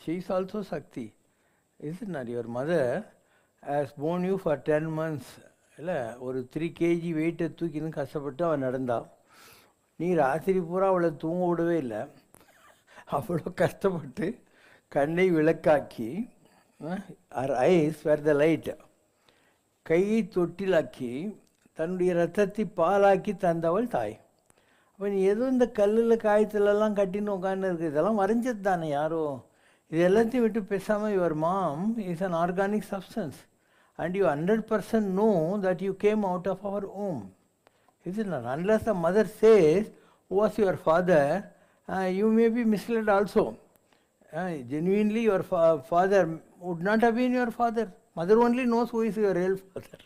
She is also Shakti. Isn't that? Your mother has borne you for 10 months. இல்லை ஒரு 3 kg வெயிட்டை தூக்கின்னு கஷ்டப்பட்டு அவன் நடந்தான். நீ ராத்திரி பூரா அவளை தூங்க விடவே இல்லை. அவ்வளோ கஷ்டப்பட்டு கண்ணை விளக்காக்கி, our eyes were the light, கையை தொட்டிலாக்கி தன்னுடைய ரத்தத்தை பாலாக்கி தந்தவள் தாய். அப்போ நீ எதுவும் இந்த கல்லில் காயத்துலலாம் கட்டின்னு உட்காந்து இருக்குது, இதெல்லாம் வரைஞ்சது தானே யாரோ. இது எல்லாத்தையும் விட்டு பேசாமல் your mom is an organic substance and you 100% know that you came out of our womb. Is it not? Unless the mother says who was your father, you may be misled also. Genuinely your father would not have been your father. Mother only knows who is your real father.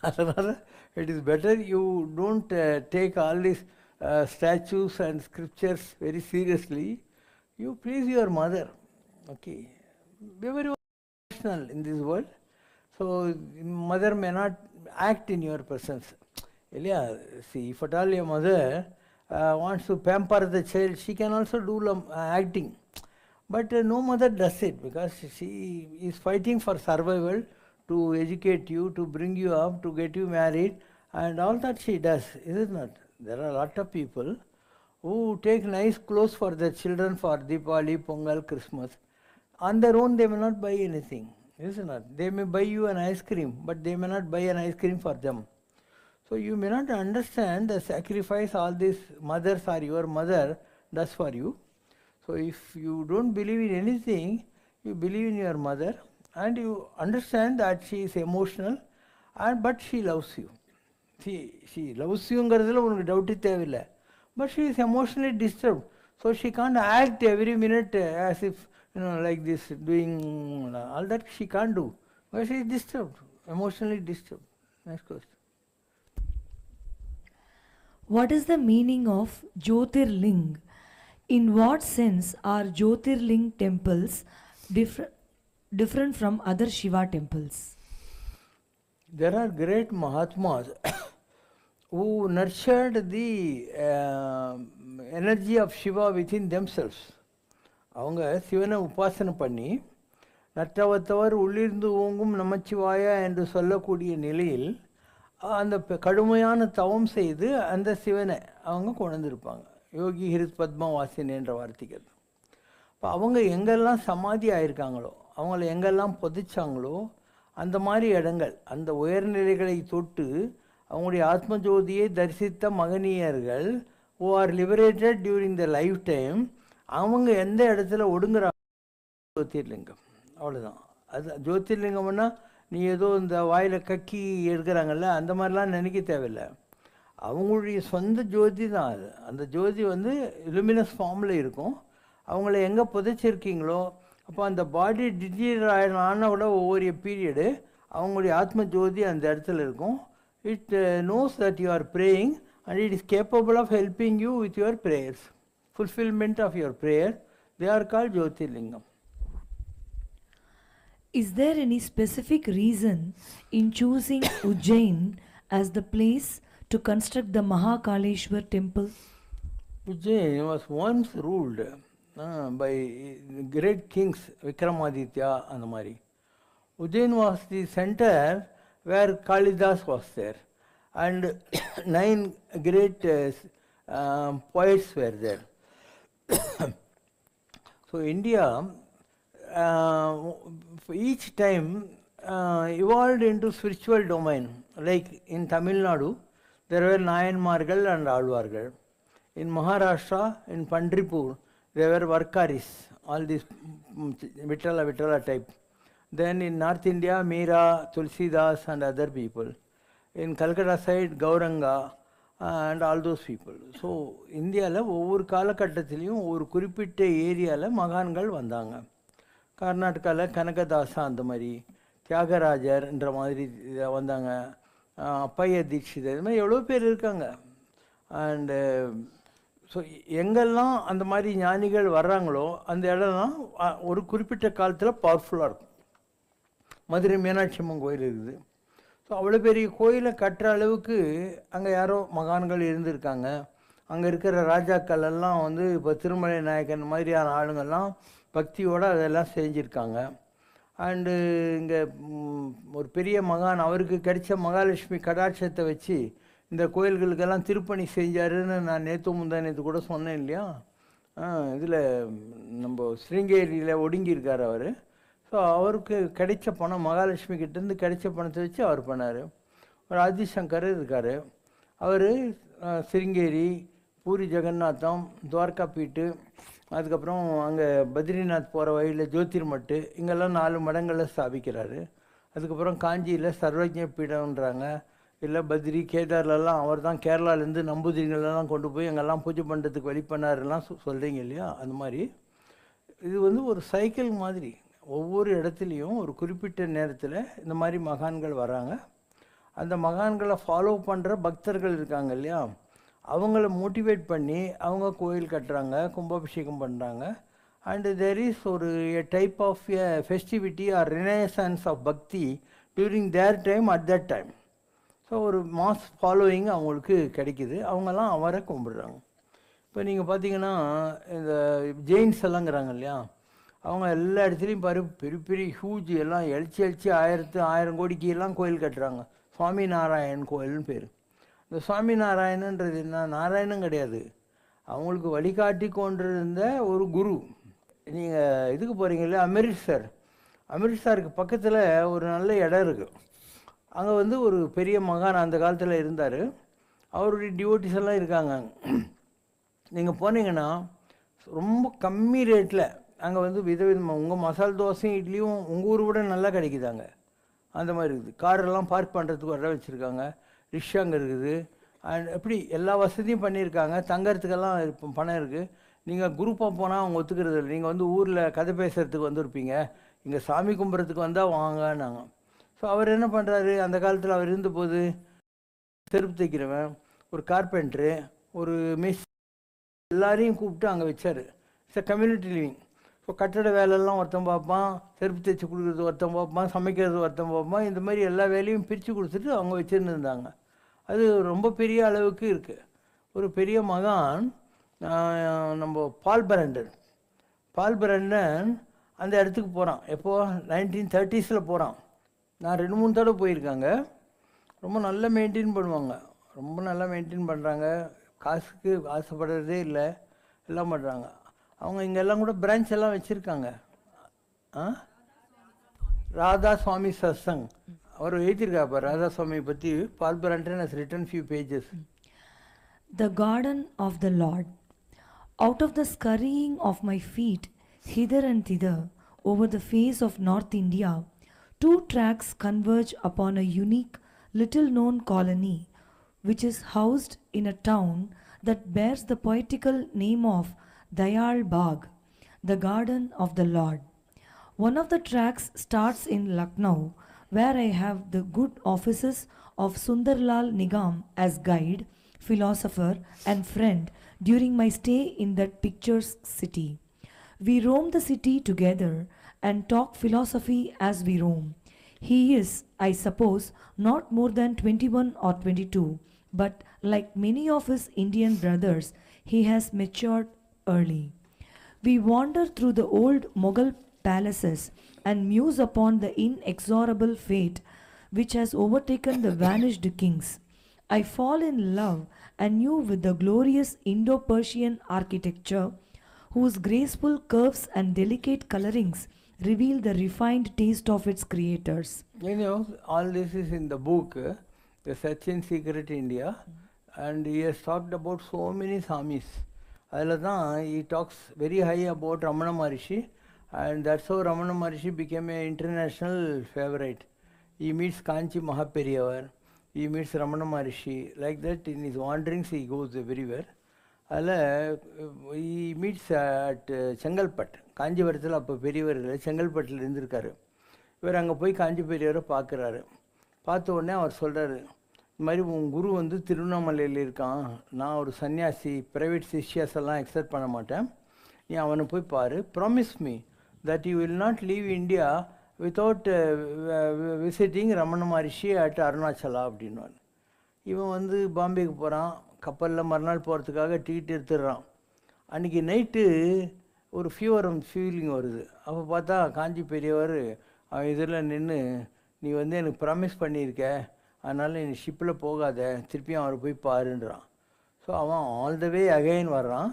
Otherwise, it is better you don't take all these statues and scriptures very seriously. You please your mother. Okay. Be very emotional in this world. So mother may not act in your presence. See, if at all your mother wants to pamper the child, she can also do acting. But no mother does it because she is fighting for survival, to educate you, to bring you up, to get you married, and all that she does, is it not? There are a lot of people who take nice clothes for their children for Deepavali, Pongal, Christmas. On their own, they may not buy anything, isn't it? They may buy you an ice cream, but they may not buy an ice cream for them. So you may not understand the sacrifice all these mothers or your mother does for you. So if you don't believe in anything, you believe in your mother and you understand that she is emotional, but she loves you. She loves youங்கிறதுல உனக்கு doubt தேவையில்லை. But she is emotionally disturbed. So she can't act every minute as if, like this, doing all that she can't do. But she is disturbed, emotionally disturbed. Next question. What is the meaning of Jyotirling? In what sense are Jyotirling temples different from other Shiva temples? There are great Mahatmas who nurtured the energy of Shiva within themselves. அவங்க சிவனை உபாசனை பண்ணி நற்றவத்தவர் உள்ளிருந்து ஓங்கும் நமச்சிவாயா என்று சொல்லக்கூடிய நிலையில் அந்த கடுமையான தவம் செய்து அந்த சிவனை அவங்க கொண்டிருப்பாங்க. யோகி ஹிருத் பத்மவாசின் என்ற வார்த்தைகள். இப்போ அவங்க எங்கெல்லாம் சமாதி ஆயிருக்காங்களோ, அவங்கள எங்கெல்லாம் புதைச்சாங்களோ, அந்த மாதிரி இடங்கள், அந்த உயர்நிலைகளை தொட்டு அவங்களுடைய ஆத்ம ஜோதியை தரிசித்த மகனீயர்கள் who are liberated during the lifetime, அவங்க எந்த இடத்துல ஒடுங்குறாங்க ஜோதிர்லிங்கம். அவ்வளோதான். அது ஜோதிர்லிங்கம்னா நீ ஏதோ இந்த வாயில் கக்கி எடுக்கிறாங்கல்ல, அந்த மாதிரிலாம் நினைக்க தேவையில்லை. அவங்களுடைய சொந்த ஜோதி தான் அது. அந்த ஜோதி லுமினஸ் ஃபார்மில் இருக்கும். அவங்கள எங்கே புதைச்சிருக்கீங்களோ, அப்போ அந்த பாடி டிஜிட்டல் ஆனால் கூட ஒவ்வொரு பீரியடு அவங்களுடைய ஆத்ம ஜோதி அந்த இடத்துல இருக்கும். It knows that you are praying and it is capable of helping you with your prayers. fulfillment of your prayer, they are called Jyotirlingam. Is there any specific reason in choosing Ujjain as the place to construct the Mahakaleshwar temple? Ujjain was once ruled by great kings, Vikramaditya and the Mari. Ujjain was the center where Kalidas was there, and 9 great poets were there. So India each time evolved into spiritual domain. Like in Tamil Nadu, there were Nayanmargal and Alvargal. In Maharashtra, in Pandripur, there were Varkaris, all these Vittala type. Then in North India, Meera, Tulsidas and other people. In Calcutta side, Gauranga and all those people. So இந்தியாவில் ஒவ்வொரு காலகட்டத்திலையும் ஒரு குறிப்பிட்ட ஏரியாவில் மகான்கள் வந்தாங்க. கர்நாடகாவில் கனகதாசா அந்த மாதிரி, தியாகராஜர்ன்ற மாதிரி வந்தாங்க, அப்பைய தீட்சிதர், இது மாதிரி எவ்வளோ பேர் இருக்காங்க. அண்டு ஸோ எங்கெல்லாம் அந்த மாதிரி ஞானிகள் வர்றாங்களோ அந்த இடம்லாம் ஒரு குறிப்பிட்ட காலத்தில் பவர்ஃபுல்லாக இருக்கும். மதுரை மீனாட்சி அம்மன் கோயில் இருக்குது. ஸோ அவ்வளோ பெரிய கோயிலை கட்டுற அளவுக்கு அங்கே யாரோ மகான்கள் இருந்திருக்காங்க. அங்கே இருக்கிற ராஜாக்கள் எல்லாம் இப்போ திருமலை நாயக்கன் மாதிரியான ஆளுங்கள்லாம் பக்தியோடு அதெல்லாம் செஞ்சுருக்காங்க. அண்டு இங்கே ஒரு பெரிய மகான், அவருக்கு கிடைச்ச மகாலட்சுமி கடாட்சத்தை வச்சு இந்த கோயில்களுக்கெல்லாம் திருப்பணி செஞ்சாருன்னு நான் நேற்று கூட சொன்னேன் இல்லையா. இதில் நம்ம ஸ்ரீங்கேரியில் ஒடுங்கியிருக்கார் அவர். ஸோ அவருக்கு கிடைச்ச பணம், மகாலட்சுமி கிட்டேருந்து கிடைச்ச பணத்தை வச்சு அவர் பண்ணார். ஒரு ஆதிசங்கர் இருக்கார், அவர் சிருங்கேரி, பூரி ஜெகநாதம், துவாரகா பீட்டு, அதுக்கப்புறம் அங்கே பத்ரிநாத் போகிற வழியில் ஜோதிர்மட்டு, இங்கெல்லாம் 4 மடங்களை ஸ்தாபிக்கிறாரு. அதுக்கப்புறம் காஞ்சியில் சர்வஜ்ஞ பீடம்ன்றாங்க, இல்லை பத்ரி கேதார்லலாம் அவர் தான் கேரளாலேருந்து நம்பூதிரிகளெல்லாம் கொண்டு போய் அங்கெல்லாம் பூஜை பண்ணுறதுக்கு வழி பண்ணாருலாம் சொல்கிறீங்க இல்லையா. அந்த மாதிரி இது ஒரு சைக்கிள் மாதிரி. ஒவ்வொரு இடத்துலையும் ஒரு குறிப்பிட்ட நேரத்தில் இந்த மாதிரி மகான்கள் வராங்க. அந்த மகான்களை ஃபாலோ பண்ணுற பக்தர்கள் இருக்காங்க இல்லையா, அவங்கள மோட்டிவேட் பண்ணி அவங்க கோயில் கட்டுறாங்க, கும்பாபிஷேகம் பண்ணுறாங்க. அண்டு தெர் இஸ் ஒரு type of a festivity or renaissance of bhakti during their time at that time. So ஒரு மாஸ் ஃபாலோயிங் அவங்களுக்கு கிடைக்கிது, அவங்கெல்லாம் அவரை கும்பிடுறாங்க. இப்போ நீங்கள் பார்த்தீங்கன்னா இந்த ஜெயின்ஸ் எல்லாங்கிறாங்க இல்லையா, அவங்க எல்லா இடத்துலையும் பெரிய பெரிய ஹியூஜ் எல்லாம் எழுச்சி 1000 கோடிக்கு எல்லாம் கோயில் கட்டுறாங்க. சுவாமி நாராயண் கோயில்னு பேர். இந்த சுவாமி நாராயணன்றது என்ன, நாராயணம் கிடையாது, அவங்களுக்கு வழிகாட்டி கொண்டிருந்த ஒரு குரு. நீங்கள் இதுக்கு போகிறீங்களே அமிர்த்சருக்கு பக்கத்தில் ஒரு நல்ல இடம் இருக்குது. அங்கே வந்து ஒரு பெரிய மகான் அந்த காலத்தில் இருந்தார். அவருடைய டிவோட்டிஸ் எல்லாம் இருக்காங்க. நீங்கள் போனீங்கன்னா ரொம்ப கம்மி ரேட்டில் அங்கே வந்து விதவிதமாக உங்கள் மசால் தோசையும் இட்லியும் உங்கள் ஊரை விட நல்லா கிடைக்குதாங்க. அந்த மாதிரி இருக்குது. காரெல்லாம் பார்க் பண்ணுறதுக்கு இடம் வச்சுருக்காங்க. ரிக்ஷா அங்கே இருக்குது. அண்ட் எப்படி எல்லா வசதியும் பண்ணியிருக்காங்க. தங்கறதுக்கெல்லாம் இப்போ பணம் இருக்குது. நீங்கள் குரூப்பாக போனால் அவங்க ஒத்துக்கிறது இல்லை. நீங்கள் வந்து ஊரில் கதை பேசுகிறதுக்கு வந்திருப்பீங்க, இங்கே சாமி கும்பிட்றதுக்கு வந்தால் வாங்கன்னாங்க. ஸோ அவர் என்ன பண்ணுறாரு, அந்த காலத்தில் அவர் இருந்தபோது செருப்பு தைக்கிறவன், ஒரு கார்பெண்டரு, ஒரு மிஸ் எல்லாரையும் கூப்பிட்டு அங்கே வச்சார். It's community living. ஸோ கட்டட வேலையெல்லாம் ஒருத்தன் பார்ப்பான், செருப்பு தைச்சி கொடுக்குறது ஒருத்தன் பார்ப்பான், சமைக்கிறது ஒருத்தன் பார்ப்பான். இந்த மாதிரி எல்லா வேலையும் பிரித்து கொடுத்துட்டு அவங்க வச்சுருந்துருந்தாங்க. அது ரொம்ப பெரிய அளவுக்கு இருக்குது. ஒரு பெரிய மகான் நம்ம பால் பிரண்டன் அந்த இடத்துக்கு போகிறான். எப்போது 1930s போகிறான். நான் 2-3 தடவை போயிருக்காங்க. ரொம்ப நல்லா மெயின்டைன் பண்ணுவாங்க. ரொம்ப நல்லா மெயின்டைன் பண்ணுறாங்க. காசுக்கு ஆசைப்படுறதே இல்லை, எல்லாம் பண்ணுறாங்க. அவங்க இங்கெல்லாம் கூட பிரான்ச் எல்லாம் வச்சுருக்காங்க. ராதா சுவாமி சத்சங் அவர் எழுதியிருக்காப்பா ராதா சுவாமியை பற்றி. பால் Brendon has written few pages. The garden of the Lord. Out of the scurrying of my feet hither and thither over the face of North India, 2 tracks converge upon a unique little known colony which is housed in a town that bears the poetical name of Dayal Bagh, the garden of the Lord. One of the tracks starts in Lucknow, where I have the good offices of Sundarlal Nigam as guide, philosopher and friend during my stay in that picturesque city. We roam the city together and talk philosophy as we roam. He is, I suppose, not more than 21 or 22, but like many of his Indian brothers, he has matured early. We wander through the old Mughal palaces and muse upon the inexorable fate which has overtaken the vanished kings. I fall in love anew with the glorious Indo-Persian architecture, whose graceful curves and delicate colorings reveal the refined taste of its creators. You know, all this is in the book, The Search in Secret India, and he has talked about so many Swamis. அதில் தான் he talks very high about Ramana Maharishi, and that's how Ramana Maharishi became an international favorite. He meets Kanchi Mahaperiyar, he meets Ramana Maharishi, like that in his wanderings he goes everywhere. அதில் he meets at Chengalpattu. காஞ்சிபுரத்தில் அப்போ பெரியவர் இல்லை, செங்கல்பட்டில் இருந்திருக்காரு. இவர் அங்கே போய் காஞ்சி பெரியவரை பார்க்குறாரு. பார்த்த உடனே அவர் சொல்கிறாரு, இந்த மாதிரி உன் குரு வந்து திருவண்ணாமலையில் இருக்கான், நான் ஒரு சன்னியாசி, ப்ரைவேட் சிஷ்யாஸ் எல்லாம் அக்செப்ட் பண்ண மாட்டேன், நீ அவனை போய் பாரு, promise me that you will not leave India without visiting Ramana Maharishi at Arunachala அப்படின்வான். இவன் வந்து பாம்பேக்கு போகிறான், கப்பலில் மறுநாள் போகிறதுக்காக டிக்கெட் எடுத்துடுறான். அன்றைக்கி நைட்டு ஒரு ஃபீலிங் வருது. அப்போ பார்த்தா காஞ்சி பெரியவர் அவன் இதில் நின்று, நீ வந்து எனக்கு ப்ராமிஸ் பண்ணியிருக்க, அதனால் நீ ஷிப்பில் போகாத, திருப்பியும் அவரை போய் பாருன்றான். ஸோ அவன் ஆல் த வே அகைன் வர்றான்.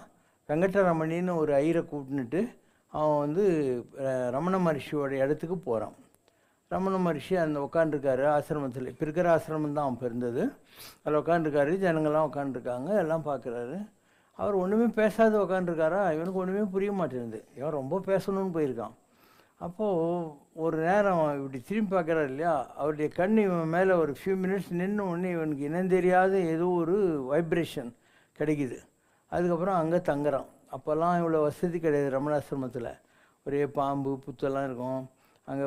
வெங்கடரமணின்னு ஒரு ஐயரை கூப்பிட்டுட்டு அவன் வந்து ரமண மகரிஷியோட இடத்துக்கு போகிறான். ரமண மகரிஷி அந்த உட்காண்டிருக்காரு ஆசிரமத்தில். இப்போ இருக்கிற ஆசிரமம் தான் அவன் இருந்தது. அதில் உட்காந்துருக்காரு, ஜனங்கள்லாம் உட்காந்துருக்காங்க, எல்லாம் பார்க்குறாரு. அவர் ஒன்றுமே பேசாத உட்காந்துருக்காரா, இவனுக்கு ஒன்றுமே புரிய மாட்டேங்குது. இவன் ரொம்ப பேசணும்னு போயிருக்கான். அப்போது ஒரு நேரம் இப்படி திரும்பி பார்க்குறாரு இல்லையா, அவருடைய கண் இவன் மேலே ஒரு ஃபியூ மினிட்ஸ் நின்று உடனே இவனுக்கு இனம் தெரியாத ஏதோ ஒரு வைப்ரேஷன் கிடைக்குது. அதுக்கப்புறம் அங்கே தங்குறான். அப்போல்லாம் இவ்வளோ வசதி கிடையாது ரமணாசிரமத்தில். ஒரே பாம்பு புத்தெல்லாம் இருக்கும். அங்கே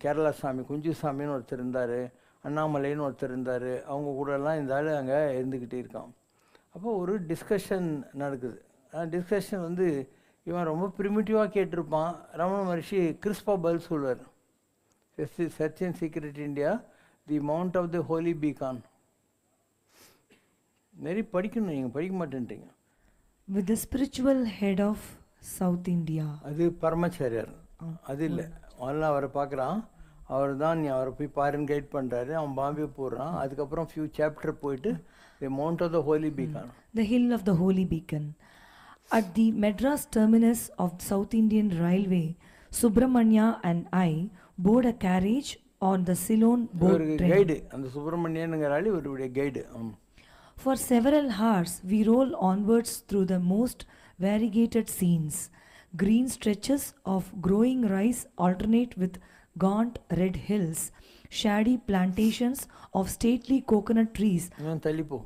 கேரளா சாமி குஞ்சுசாமின்னு ஒருத்தர் இருந்தார், அண்ணாமலைன்னு ஒருத்தர் இருந்தார். அவங்க கூடலாம் இந்த ஆள் அங்கே இருந்துக்கிட்டே இருக்கான். அப்போது ஒரு டிஸ்கஷன் நடக்குது. டிஸ்கஷன் வந்து இவன் ரொம்ப ப்ரிமிட்டிவாக கேட்டிருப்பான். ரமண மகரிஷி கிறிஸ்பா பதில் சொல்வார், search and secret India, the mount of the holy beacon. நிறைய படிக்கணும், நீங்கள் படிக்க மாட்டேன்றீங்க. With the spiritual head of South India. அது பரமாச்சாரியார், அது இல்லை. அதெல்லாம் அவரை பார்க்குறான். அவர் தான் நீ அவரை போய் பாருன்னு கைட் பண்ணுறாரு. அவன் பாம்பே போடுறான். அதுக்கப்புறம் ஃபியூ சாப்டர் போயிட்டு the mount of the holy beacon. The hill of the Holy Beacon. At the Madras terminus of South Indian Railway, Subramanya and I board a carriage on the Ceylon boat ஒரு train. Guide, அந்த சுப்பிரமணியனுங்கிற ஆள் இவருடைய guide. For several hours, we roll onwards through the most variegated scenes. Green stretches of growing rice alternate with gaunt red hills, shady plantations of stately coconut trees. இன்னும் தள்ளிப்போ.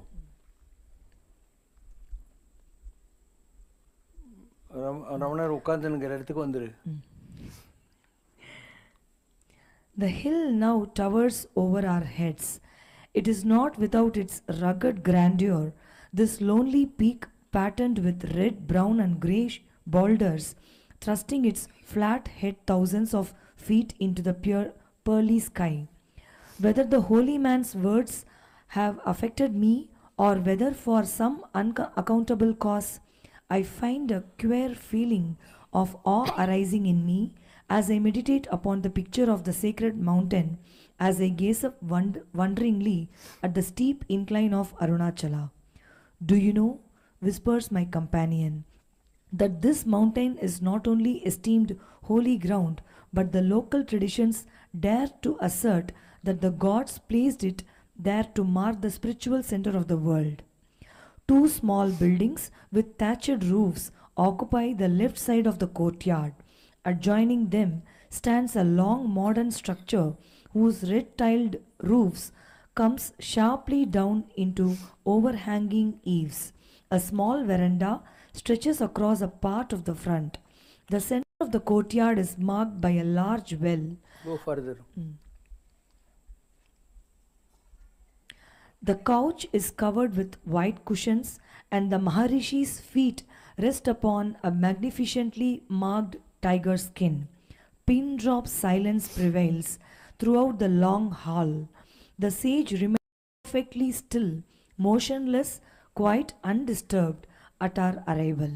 ரமணர் உட்கார்ந்துங்கிற இடத்துக்கு வந்துரு. The hill now towers over our heads. It is not without its rugged grandeur. This lonely peak, patterned with red, brown, and greyish boulders, thrusting its flat head thousands of feet into the pure pearly sky. Whether the holy man's words have affected me, or whether for some unaccountable cause, I find a queer feeling of awe arising in me as I meditate upon the picture of the sacred mountain, as I gaze up wonderingly at the steep incline of Arunachala. Do you know, whispers my companion, that this mountain is not only esteemed holy ground, but the local traditions dare to assert that the gods placed it there to mark the spiritual center of the world. Two small buildings with thatched roofs occupy the left side of the courtyard. Adjoining them stands a long modern structure whose red-tiled roofs comes sharply down into overhanging eaves. A small veranda stretches across a part of the front. The center of the courtyard is marked by a large well. Go further. The couch is covered with white cushions, and the Maharishi's feet rest upon a magnificently marked tiger skin. Pin drop silence prevails throughout the long hall. The sage remains perfectly still, motionless, quite undisturbed at our arrival.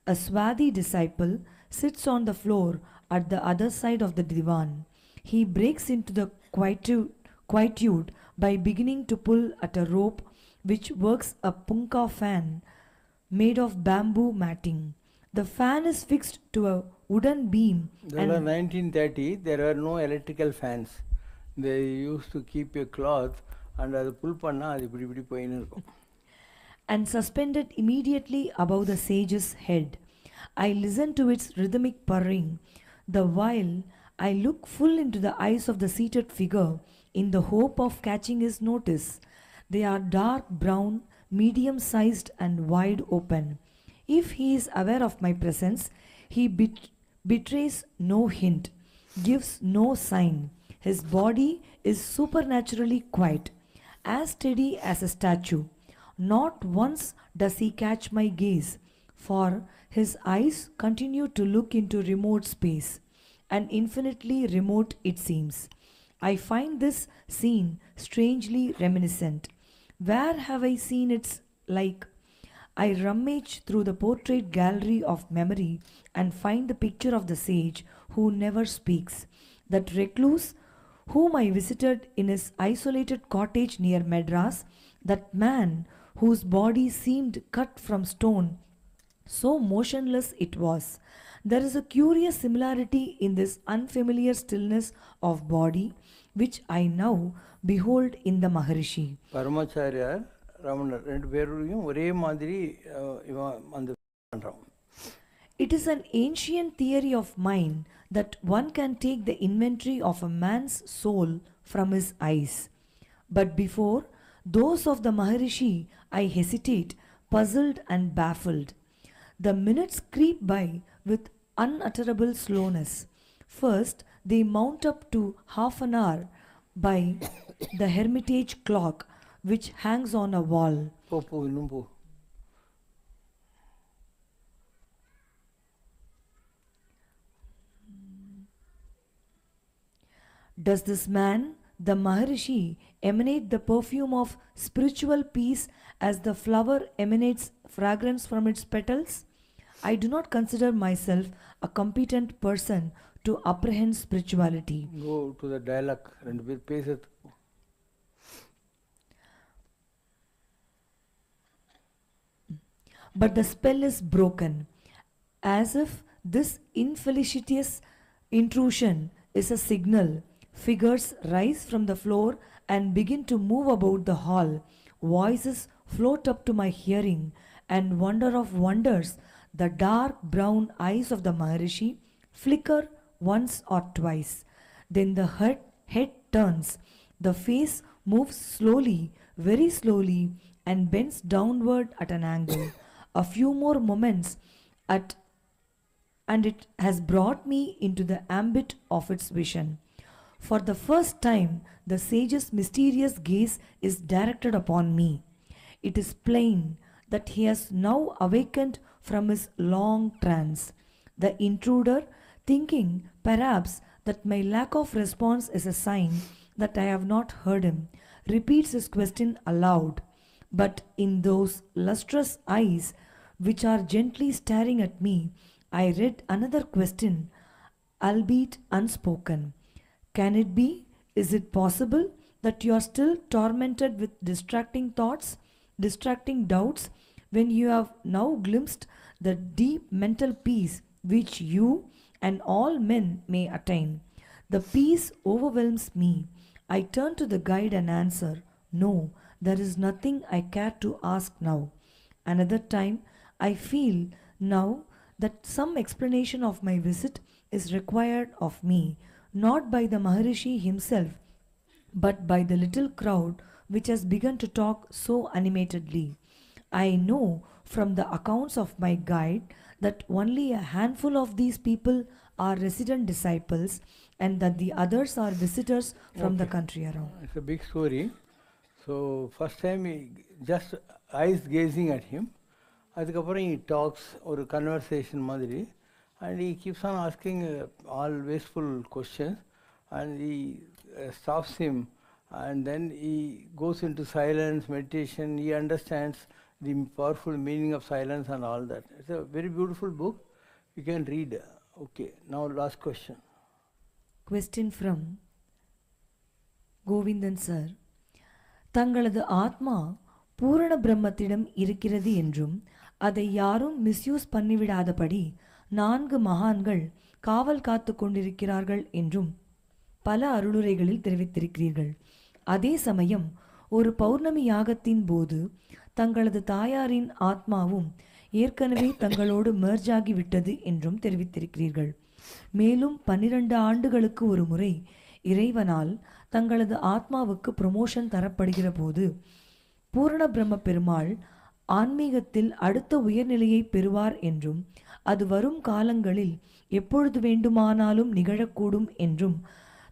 A swarthy disciple sits on the floor at the other side of the divan. He breaks into the quietude by beginning to pull at a rope which works a punkah fan made of bamboo matting. The fan is fixed to a wooden beam. In 1930, there were no electrical fans. They used to keep a cloth and அது புல் பண்ணா அது இப்படி இப்படி போயின்னு இருக்கும். And suspended immediately above the sage's head. I listen to its rhythmic purring, the while I look full into the eyes of the seated figure in the hope of catching his notice. They are dark brown, medium-sized and wide open. If he is aware of my presence, he betrays no hint, gives no sign. His body is supernaturally quiet, as steady as a statue. Not once does he catch my gaze, for his eyes continue to look into remote space, and infinitely remote it seems. I find this scene strangely reminiscent. Where have I seen its like? I rummage through the portrait gallery of memory and find the picture of the sage who never speaks, that recluse whom I visited in his isolated cottage near Madras, that man whose body seemed cut from stone, so motionless it was. There is a curious similarity in this unfamiliar stillness of body, which I now behold in the Maharishi. பரமாச்சாரியார் ரமணர் ரெண்டு பேரையும் ஒரே மாதிரி இவன் அந்த பண்றான். It is an ancient theory of mine that one can take the inventory of a man's soul from his eyes. But before those of the Maharishi, I hesitate, puzzled and baffled. The minutes creep by with unutterable slowness. First, they mount up to half an hour by the hermitage clock which hangs on a wall. போ இன்னும் போ. Does this man, the Maharishi, emanate the perfume of spiritual peace as the flower emanates fragrance from its petals? I do not consider myself a competent person to apprehend spirituality. Go to the dialogue. ரெண்டு பேர் பேசுறதுக்கு. But the spell is broken, as if this infelicitous intrusion is a signal. Figures rise from the floor and begin to move about the hall. Voices float up to my hearing, and wonder of wonders, the dark brown eyes of the Maharishi flicker once or twice. Then the head turns, the face moves slowly, very slowly, and bends downward at an angle. A few more moments and it has brought me into the ambit of its vision. For the first time, the sage's mysterious gaze is directed upon me. It is plain that he has now awakened from his long trance. The intruder, thinking perhaps that my lack of response is a sign that I have not heard him, repeats his question aloud. But in those lustrous eyes, which are gently staring at me, I read another question, albeit unspoken. Can it be? Is it possible that you are still tormented with distracting thoughts, distracting doubts, when you have now glimpsed the deep mental peace which you and all men may attain? The peace overwhelms me. I turn to the guide and answer, no, there is nothing I care to ask now. Another time, I feel now that some explanation of my visit is required of me, not by the Maharishi himself, but by the little crowd which has begun to talk so animatedly. I know from the accounts of my guide that only a handful of these people are resident disciples and that the others are visitors from the country around. It's a big story. So first time he just eyes gazing at him. அதுக்கப்புறம் he talks ஒரு conversation மாதிரி, and he keeps on asking all wasteful questions, and he stops him, and then he goes into silence, meditation. He understands the powerful meaning of silence and all that. It's a very beautiful book. You can read. Okay, now last question. Question from Govindan sir. தங்களது ஆத்மா பூரண பிரம்மத்திடம் இருக்கிறது என்றும் அதை யாரும் misuse பண்ணிவிடாதபடி 4 மகான்கள் காவல் காத்து கொண்டிருக்கிறார்கள் என்றும் பல அருளுரைகளில் தெரிவித்திருக்கிறீர்கள். அதே சமயம் ஒரு பௌர்ணமி யாகத்தின் போது தங்களது தாயாரின் ஆத்மாவும் ஏற்கனவே தங்களோடு மெர்ஜாகி விட்டது என்றும் தெரிவித்திருக்கிறீர்கள். மேலும் 12 ஆண்டுகளுக்கு ஒரு முறை இறைவனால் தங்களது ஆத்மாவுக்கு ப்ரமோஷன் தரப்படுகிற போது பூரண பிரம்ம பெருமாள் ஆன்மீகத்தில் அடுத்த உயர்நிலையை பெறுவார் என்றும் அது வரும் காலங்களில் எப்பொழுது வேண்டுமானாலும் நிகழக்கூடும் என்றும்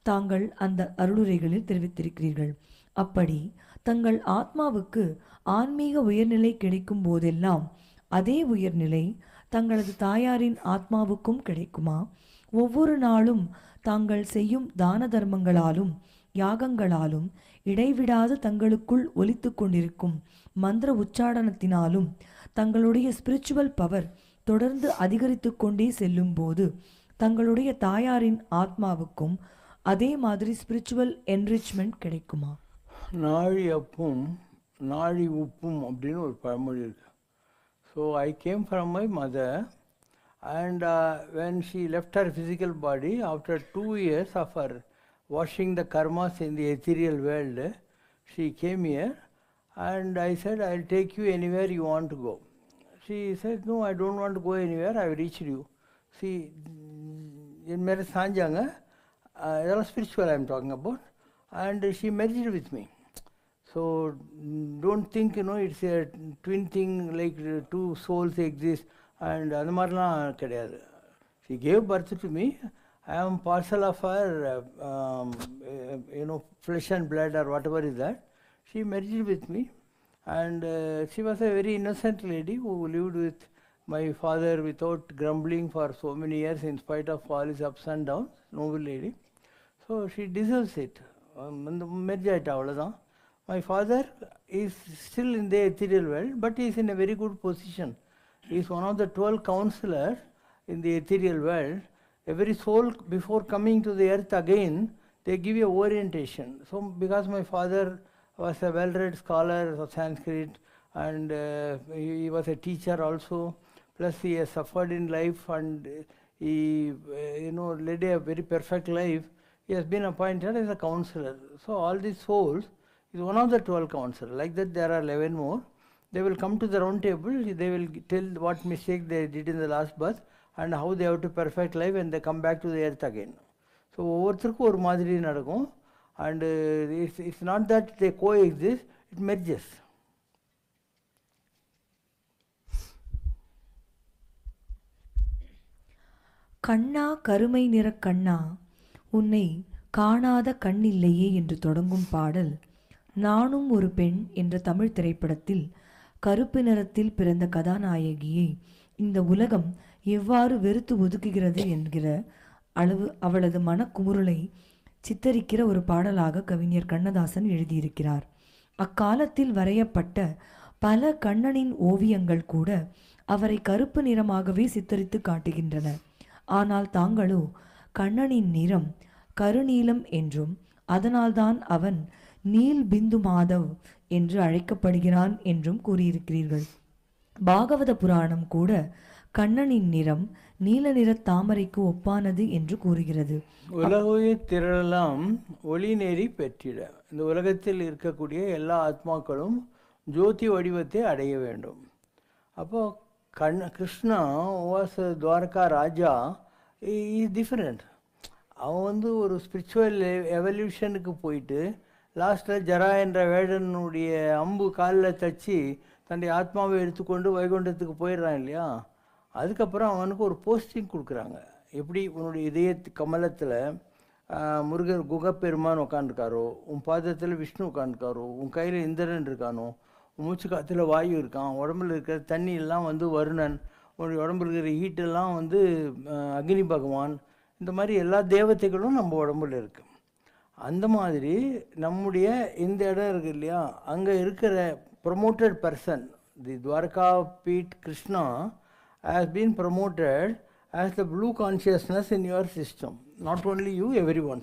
தாங்கள் அந்த அருளுரைகளில் தெரிவித்திருக்கிறீர்கள். அப்படி தங்கள் ஆத்மாவுக்கு ஆன்மீக உயர்நிலை கிடைக்கும் போதெல்லாம் அதே உயர்நிலை தங்களது தாயாரின் ஆத்மாவுக்கும் கிடைக்குமா? ஒவ்வொரு நாளும் தாங்கள் செய்யும் தான தர்மங்களாலும் யாகங்களாலும் இடைவிடாது தங்களுக்குள் ஒலித்து கொண்டிருக்கும் மந்திர உச்சாடனத்தினாலும் தங்களுடைய ஸ்பிரிச்சுவல் பவர் தொடர்ந்து அதிகரித்து கொண்டே செல்லும் போது தங்களுடைய தாயாரின் ஆத்மாவுக்கும் அதே மாதிரி ஸ்பிரிச்சுவல் என்ரிச்மெண்ட் கிடைக்குமா? நாழி அப்பும் நாழி உப்பும் அப்படின்னு ஒரு பழமொழி இருக்கு. So I came from my mother, and when she left her physical body after 2 years of her washing the karmas in the ethereal world, she came here, and I said, I'll take you anywhere you want to go. She said, no, I don't want to go anywhere, I've reached you. See, in mere sanjanga, that was spiritual I'm talking about, and she merged with me. So don't think, it's a twin thing, like 2 souls exist, and அந்த மாதிரிலாம் கிடையாது. She gave birth to me. I am parcel of her, flesh and blood or whatever is that. She merged with me, and she was a very innocent lady who lived with my father without grumbling for so many years in spite of all his ups and downs. Noble lady. So she deserves it. Merge ஆயிட்டா அவ்வளோதான். My father is still in the ethereal world, but he is in a very good position. He is one of the 12 counselors in the ethereal world. Every soul, before coming to the earth again, they give you orientation. So, because my father was a well-read scholar of Sanskrit, and he was a teacher also, plus he has suffered in life, and he led a very perfect life. He has been appointed as a counselor. So all these souls is one of the 12 counselors. Like that there are 11 more. They will come to the round table, they will tell what mistake they did in the last birth and how they have to perfect life and they come back to the earth again. So ஒவ்வொருத்தருக்கும் ஒரு மாதிரி நடக்கும், and it's not that they coexist, it merges. கண்ணா கருமை நிற கண்ணா உன்னை காணாத கண்ணில்லையே என்று தொடங்கும் பாடல் நானும் ஒரு பெண் என்ற தமிழ் திரைப்படத்தில் கருப்பு நிறத்தில் பிறந்த கதாநாயகியை இந்த உலகம் எவ்வாறு வெறுத்து ஒதுக்குகிறது என்கிற அளவு அவளது மனக்குமுறலை சித்தரிக்கிற ஒரு பாடலாக கவிஞர் கண்ணதாசன் எழுதியிருக்கிறார். அக்காலத்தில் வரையப்பட்ட பல கண்ணனின் ஓவியங்கள் கூட அவரை கருப்பு நிறமாகவே சித்தரித்து காட்டுகின்றன. ஆனால் தாங்களோ கண்ணனின் நிறம் கருநீலம் என்றும் அதனால்தான் அவன் நீல் பிந்து மாதவ் என்று அழைக்கப்படுகிறான் என்றும் கூறியிருக்கிறீர்கள். பாகவத புராணம் கூட கண்ணனின் நிறம் நீல நிற தாமரைக்கு ஒப்பானது என்று கூறுகிறது. உலகுயிர் திரளெல்லாம் ஒளி நெறி பெற்றிட, இந்த உலகத்தில் இருக்கக்கூடிய எல்லா ஆத்மாக்களும் ஜோதி வடிவத்தை அடைய வேண்டும். அப்போ Krishna was Dwaraka raja is different. அவன் ஒரு ஸ்பிரிச்சுவல் எவல்யூஷனுக்கு போயிட்டு லாஸ்ட்டில் ஜரா என்ற வேடனுடைய அம்பு காலில் தச்சு தன்னுடைய ஆத்மாவை எடுத்துக்கொண்டு வைகுண்டத்துக்கு போயிடுறான் இல்லையா. அதுக்கப்புறம் அவனுக்கு ஒரு போஸ்டிங் கொடுக்குறாங்க. எப்படி உன்னுடைய இதய கமலத்தில் முருகர் குகப்பெருமான் உட்காந்துருக்காரோ, உன் பாதத்தில் விஷ்ணு உட்காந்துருக்காரோ, உன் கையில் இந்திரன் இருக்கானோ, உன் மூச்சு காற்றுல வாயு இருக்கான், உடம்புல இருக்கிற தண்ணி எல்லாம் வருணன், உன்னுடைய உடம்புல இருக்கிற ஹீட்டெல்லாம் அக்னி பகவான், இந்த மாதிரி எல்லா தேவதைகளும் நம்ம உடம்புல இருக்கு. அந்த மாதிரி நம்முடைய இந்த இடம் இருக்கு இல்லையா, அங்கே இருக்கிற promoted person, the Dwaraka Peeth Krishna has been promoted as the blue consciousness in your system. Not only you, everyone.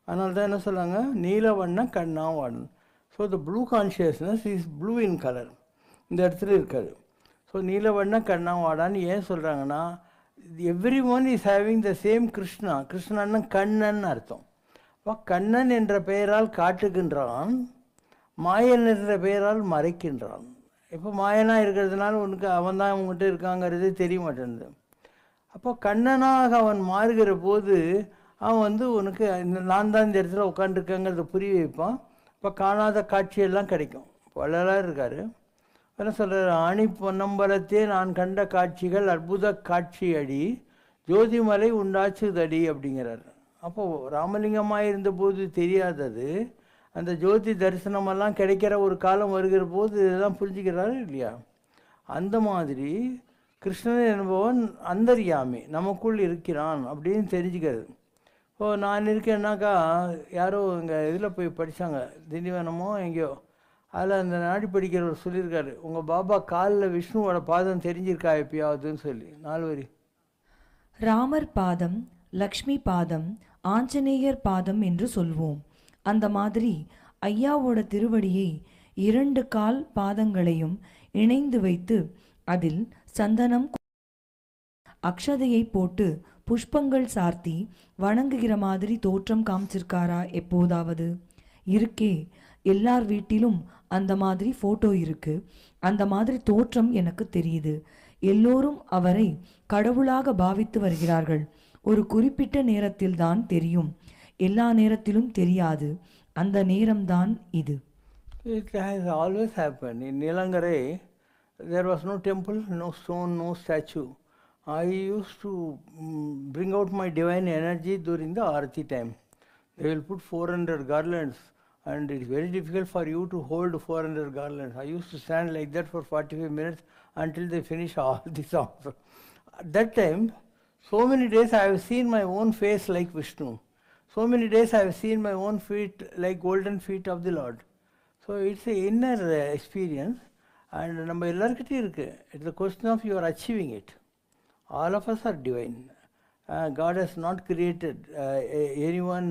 அதனால தான் என்ன சொல்கிறாங்க, நீலவண்ண கண்ணா வாடன். So the blue consciousness is blue in colour, இந்த இடத்துல இருக்காது. ஸோ நீலவண்ண கண்ணா வாடான்னு ஏன் சொல்கிறாங்கன்னா, everyone is having the same Krishna. கிருஷ்ணன்னு கண்ணன் அர்த்தம். அப்போ கண்ணன் என்ற பெயரால் காட்டுகின்றான், மாயன் என்ற பெயரால் மறைக்கின்றான். இப்போ மாயனாக இருக்கிறதுனால உனக்கு அவன் தான் அவங்ககிட்ட இருக்காங்கிறது தெரிய மாட்டேங்குது. அப்போ கண்ணனாக அவன் மாறுகிற போது அவன் உனக்கு நான் தான் இந்த இடத்துல உட்காந்துருக்கேங்கிறத புரிய வைப்பான். இப்போ காணாத காட்சியெல்லாம் கிடைக்கும். வள்ளலார் இருக்கார், என்ன சொல்கிறார், ஆணி பொன்னம்பலத்தே நான் கண்ட காட்சிகள் அற்புத காட்சி அடி ஜோதிமலை உண்டாச்சுதடி அப்படிங்கிறார். அப்போது ராமலிங்கமாக இருந்தபோது தெரியாதது அந்த ஜோதி தரிசனமெல்லாம் கிடைக்கிற ஒரு காலம் வருகிற போது இதெல்லாம் புரிஞ்சுக்கிறாரு இல்லையா. அந்த மாதிரி கிருஷ்ணன் என்பவன் அந்தர்யாமி, நமக்குள் இருக்கிறான் அப்படின்னு தெரிஞ்சுக்கிறது. நான் இருக்கேன்னாக்கா, யாரோ இங்கே இதில் போய் படித்தாங்க, திண்டிவனமோ எங்கேயோ, அதில் அந்த நாடி படிக்கிறவர் சொல்லியிருக்காரு, உங்கள் பாபா காலில் விஷ்ணுவோட பாதம் தெரிஞ்சிருக்கா எப்பயாவதுன்னு சொல்லி 4 வரி. ராமர் பாதம், லக்ஷ்மி பாதம், ஆஞ்சநேயர் பாதம் என்று சொல்வோம். அந்த மாதிரி ஐயாவோட திருவடியை 2 கால் பாதங்களையும் இணைந்து வைத்து அதில் சந்தனம் அக்ஷதையை போட்டு புஷ்பங்கள் சார்த்தி வணங்குகிற மாதிரி தோற்றம் காமிச்சிருக்காரா எப்போதாவது? இருக்கே, எல்லார் வீட்டிலும் அந்த மாதிரி ஃபோட்டோ இருக்கு. அந்த மாதிரி தோற்றம் எனக்கு தெரியுது. எல்லோரும் அவரை கடவுளாக பாவித்து வருகிறார்கள். ஒரு குறிப்பிட்ட நேரத்தில் தான் தெரியும், எல்லா நேரத்திலும் தெரியாது. அந்த நேரம்தான் இது. It has always happened. In Nilangarai, there was no temple, no stone, no statue. I used to bring out my divine energy during the Aarti time. They will put 400 garlands and it is very difficult for you to hold 400 garlands. I used to stand like that for 45 minutes until they finish all the songs. At that time, so many days I have seen my own face like Vishnu. So many days I have seen my own feet like golden feet of the Lord. So it's an inner experience. And நம்ம எல்லாருக்கிட்டையும் இருக்குது. It's the question of you're achieving it. All of us are divine. God has not created anyone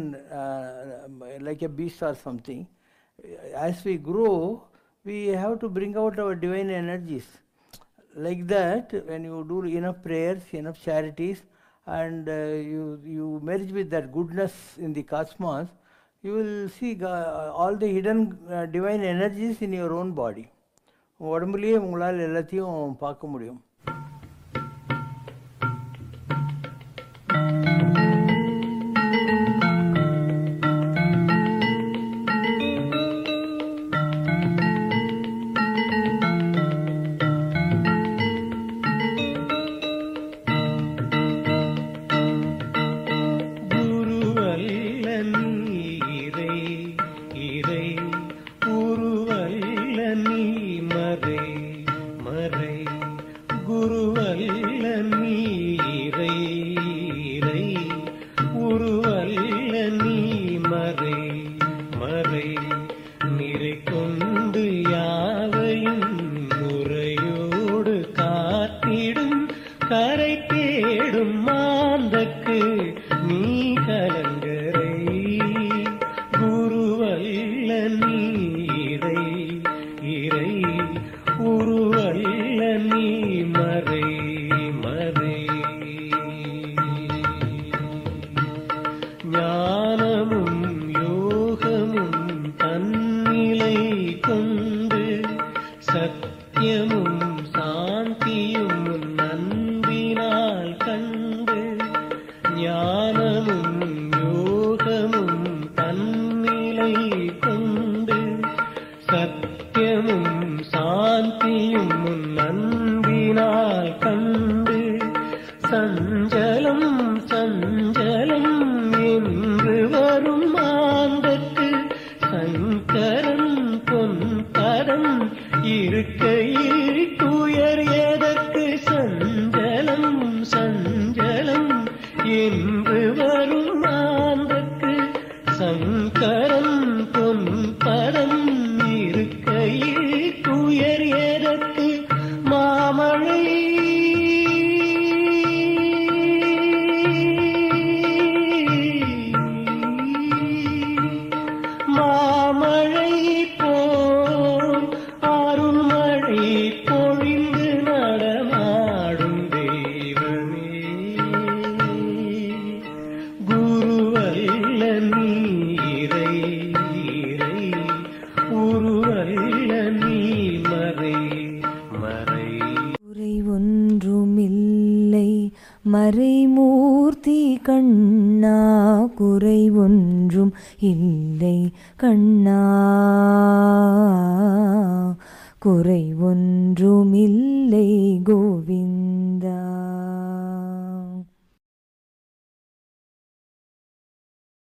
like a beast or something. As we grow, we have to bring out our divine energies. Like that, when you do enough prayers, enough charities, and you merge with that goodness in the cosmos, you will see all the hidden divine energies in your own body. உடம்புலேயே உங்களால் எல்லாத்தையும் பார்க்க முடியும். மறைமூர்த்தி கண்ணா குறை ஒன்றும் இல்லை கண்ணா குறை ஒன்றும் இல்லை கோவிந்தா.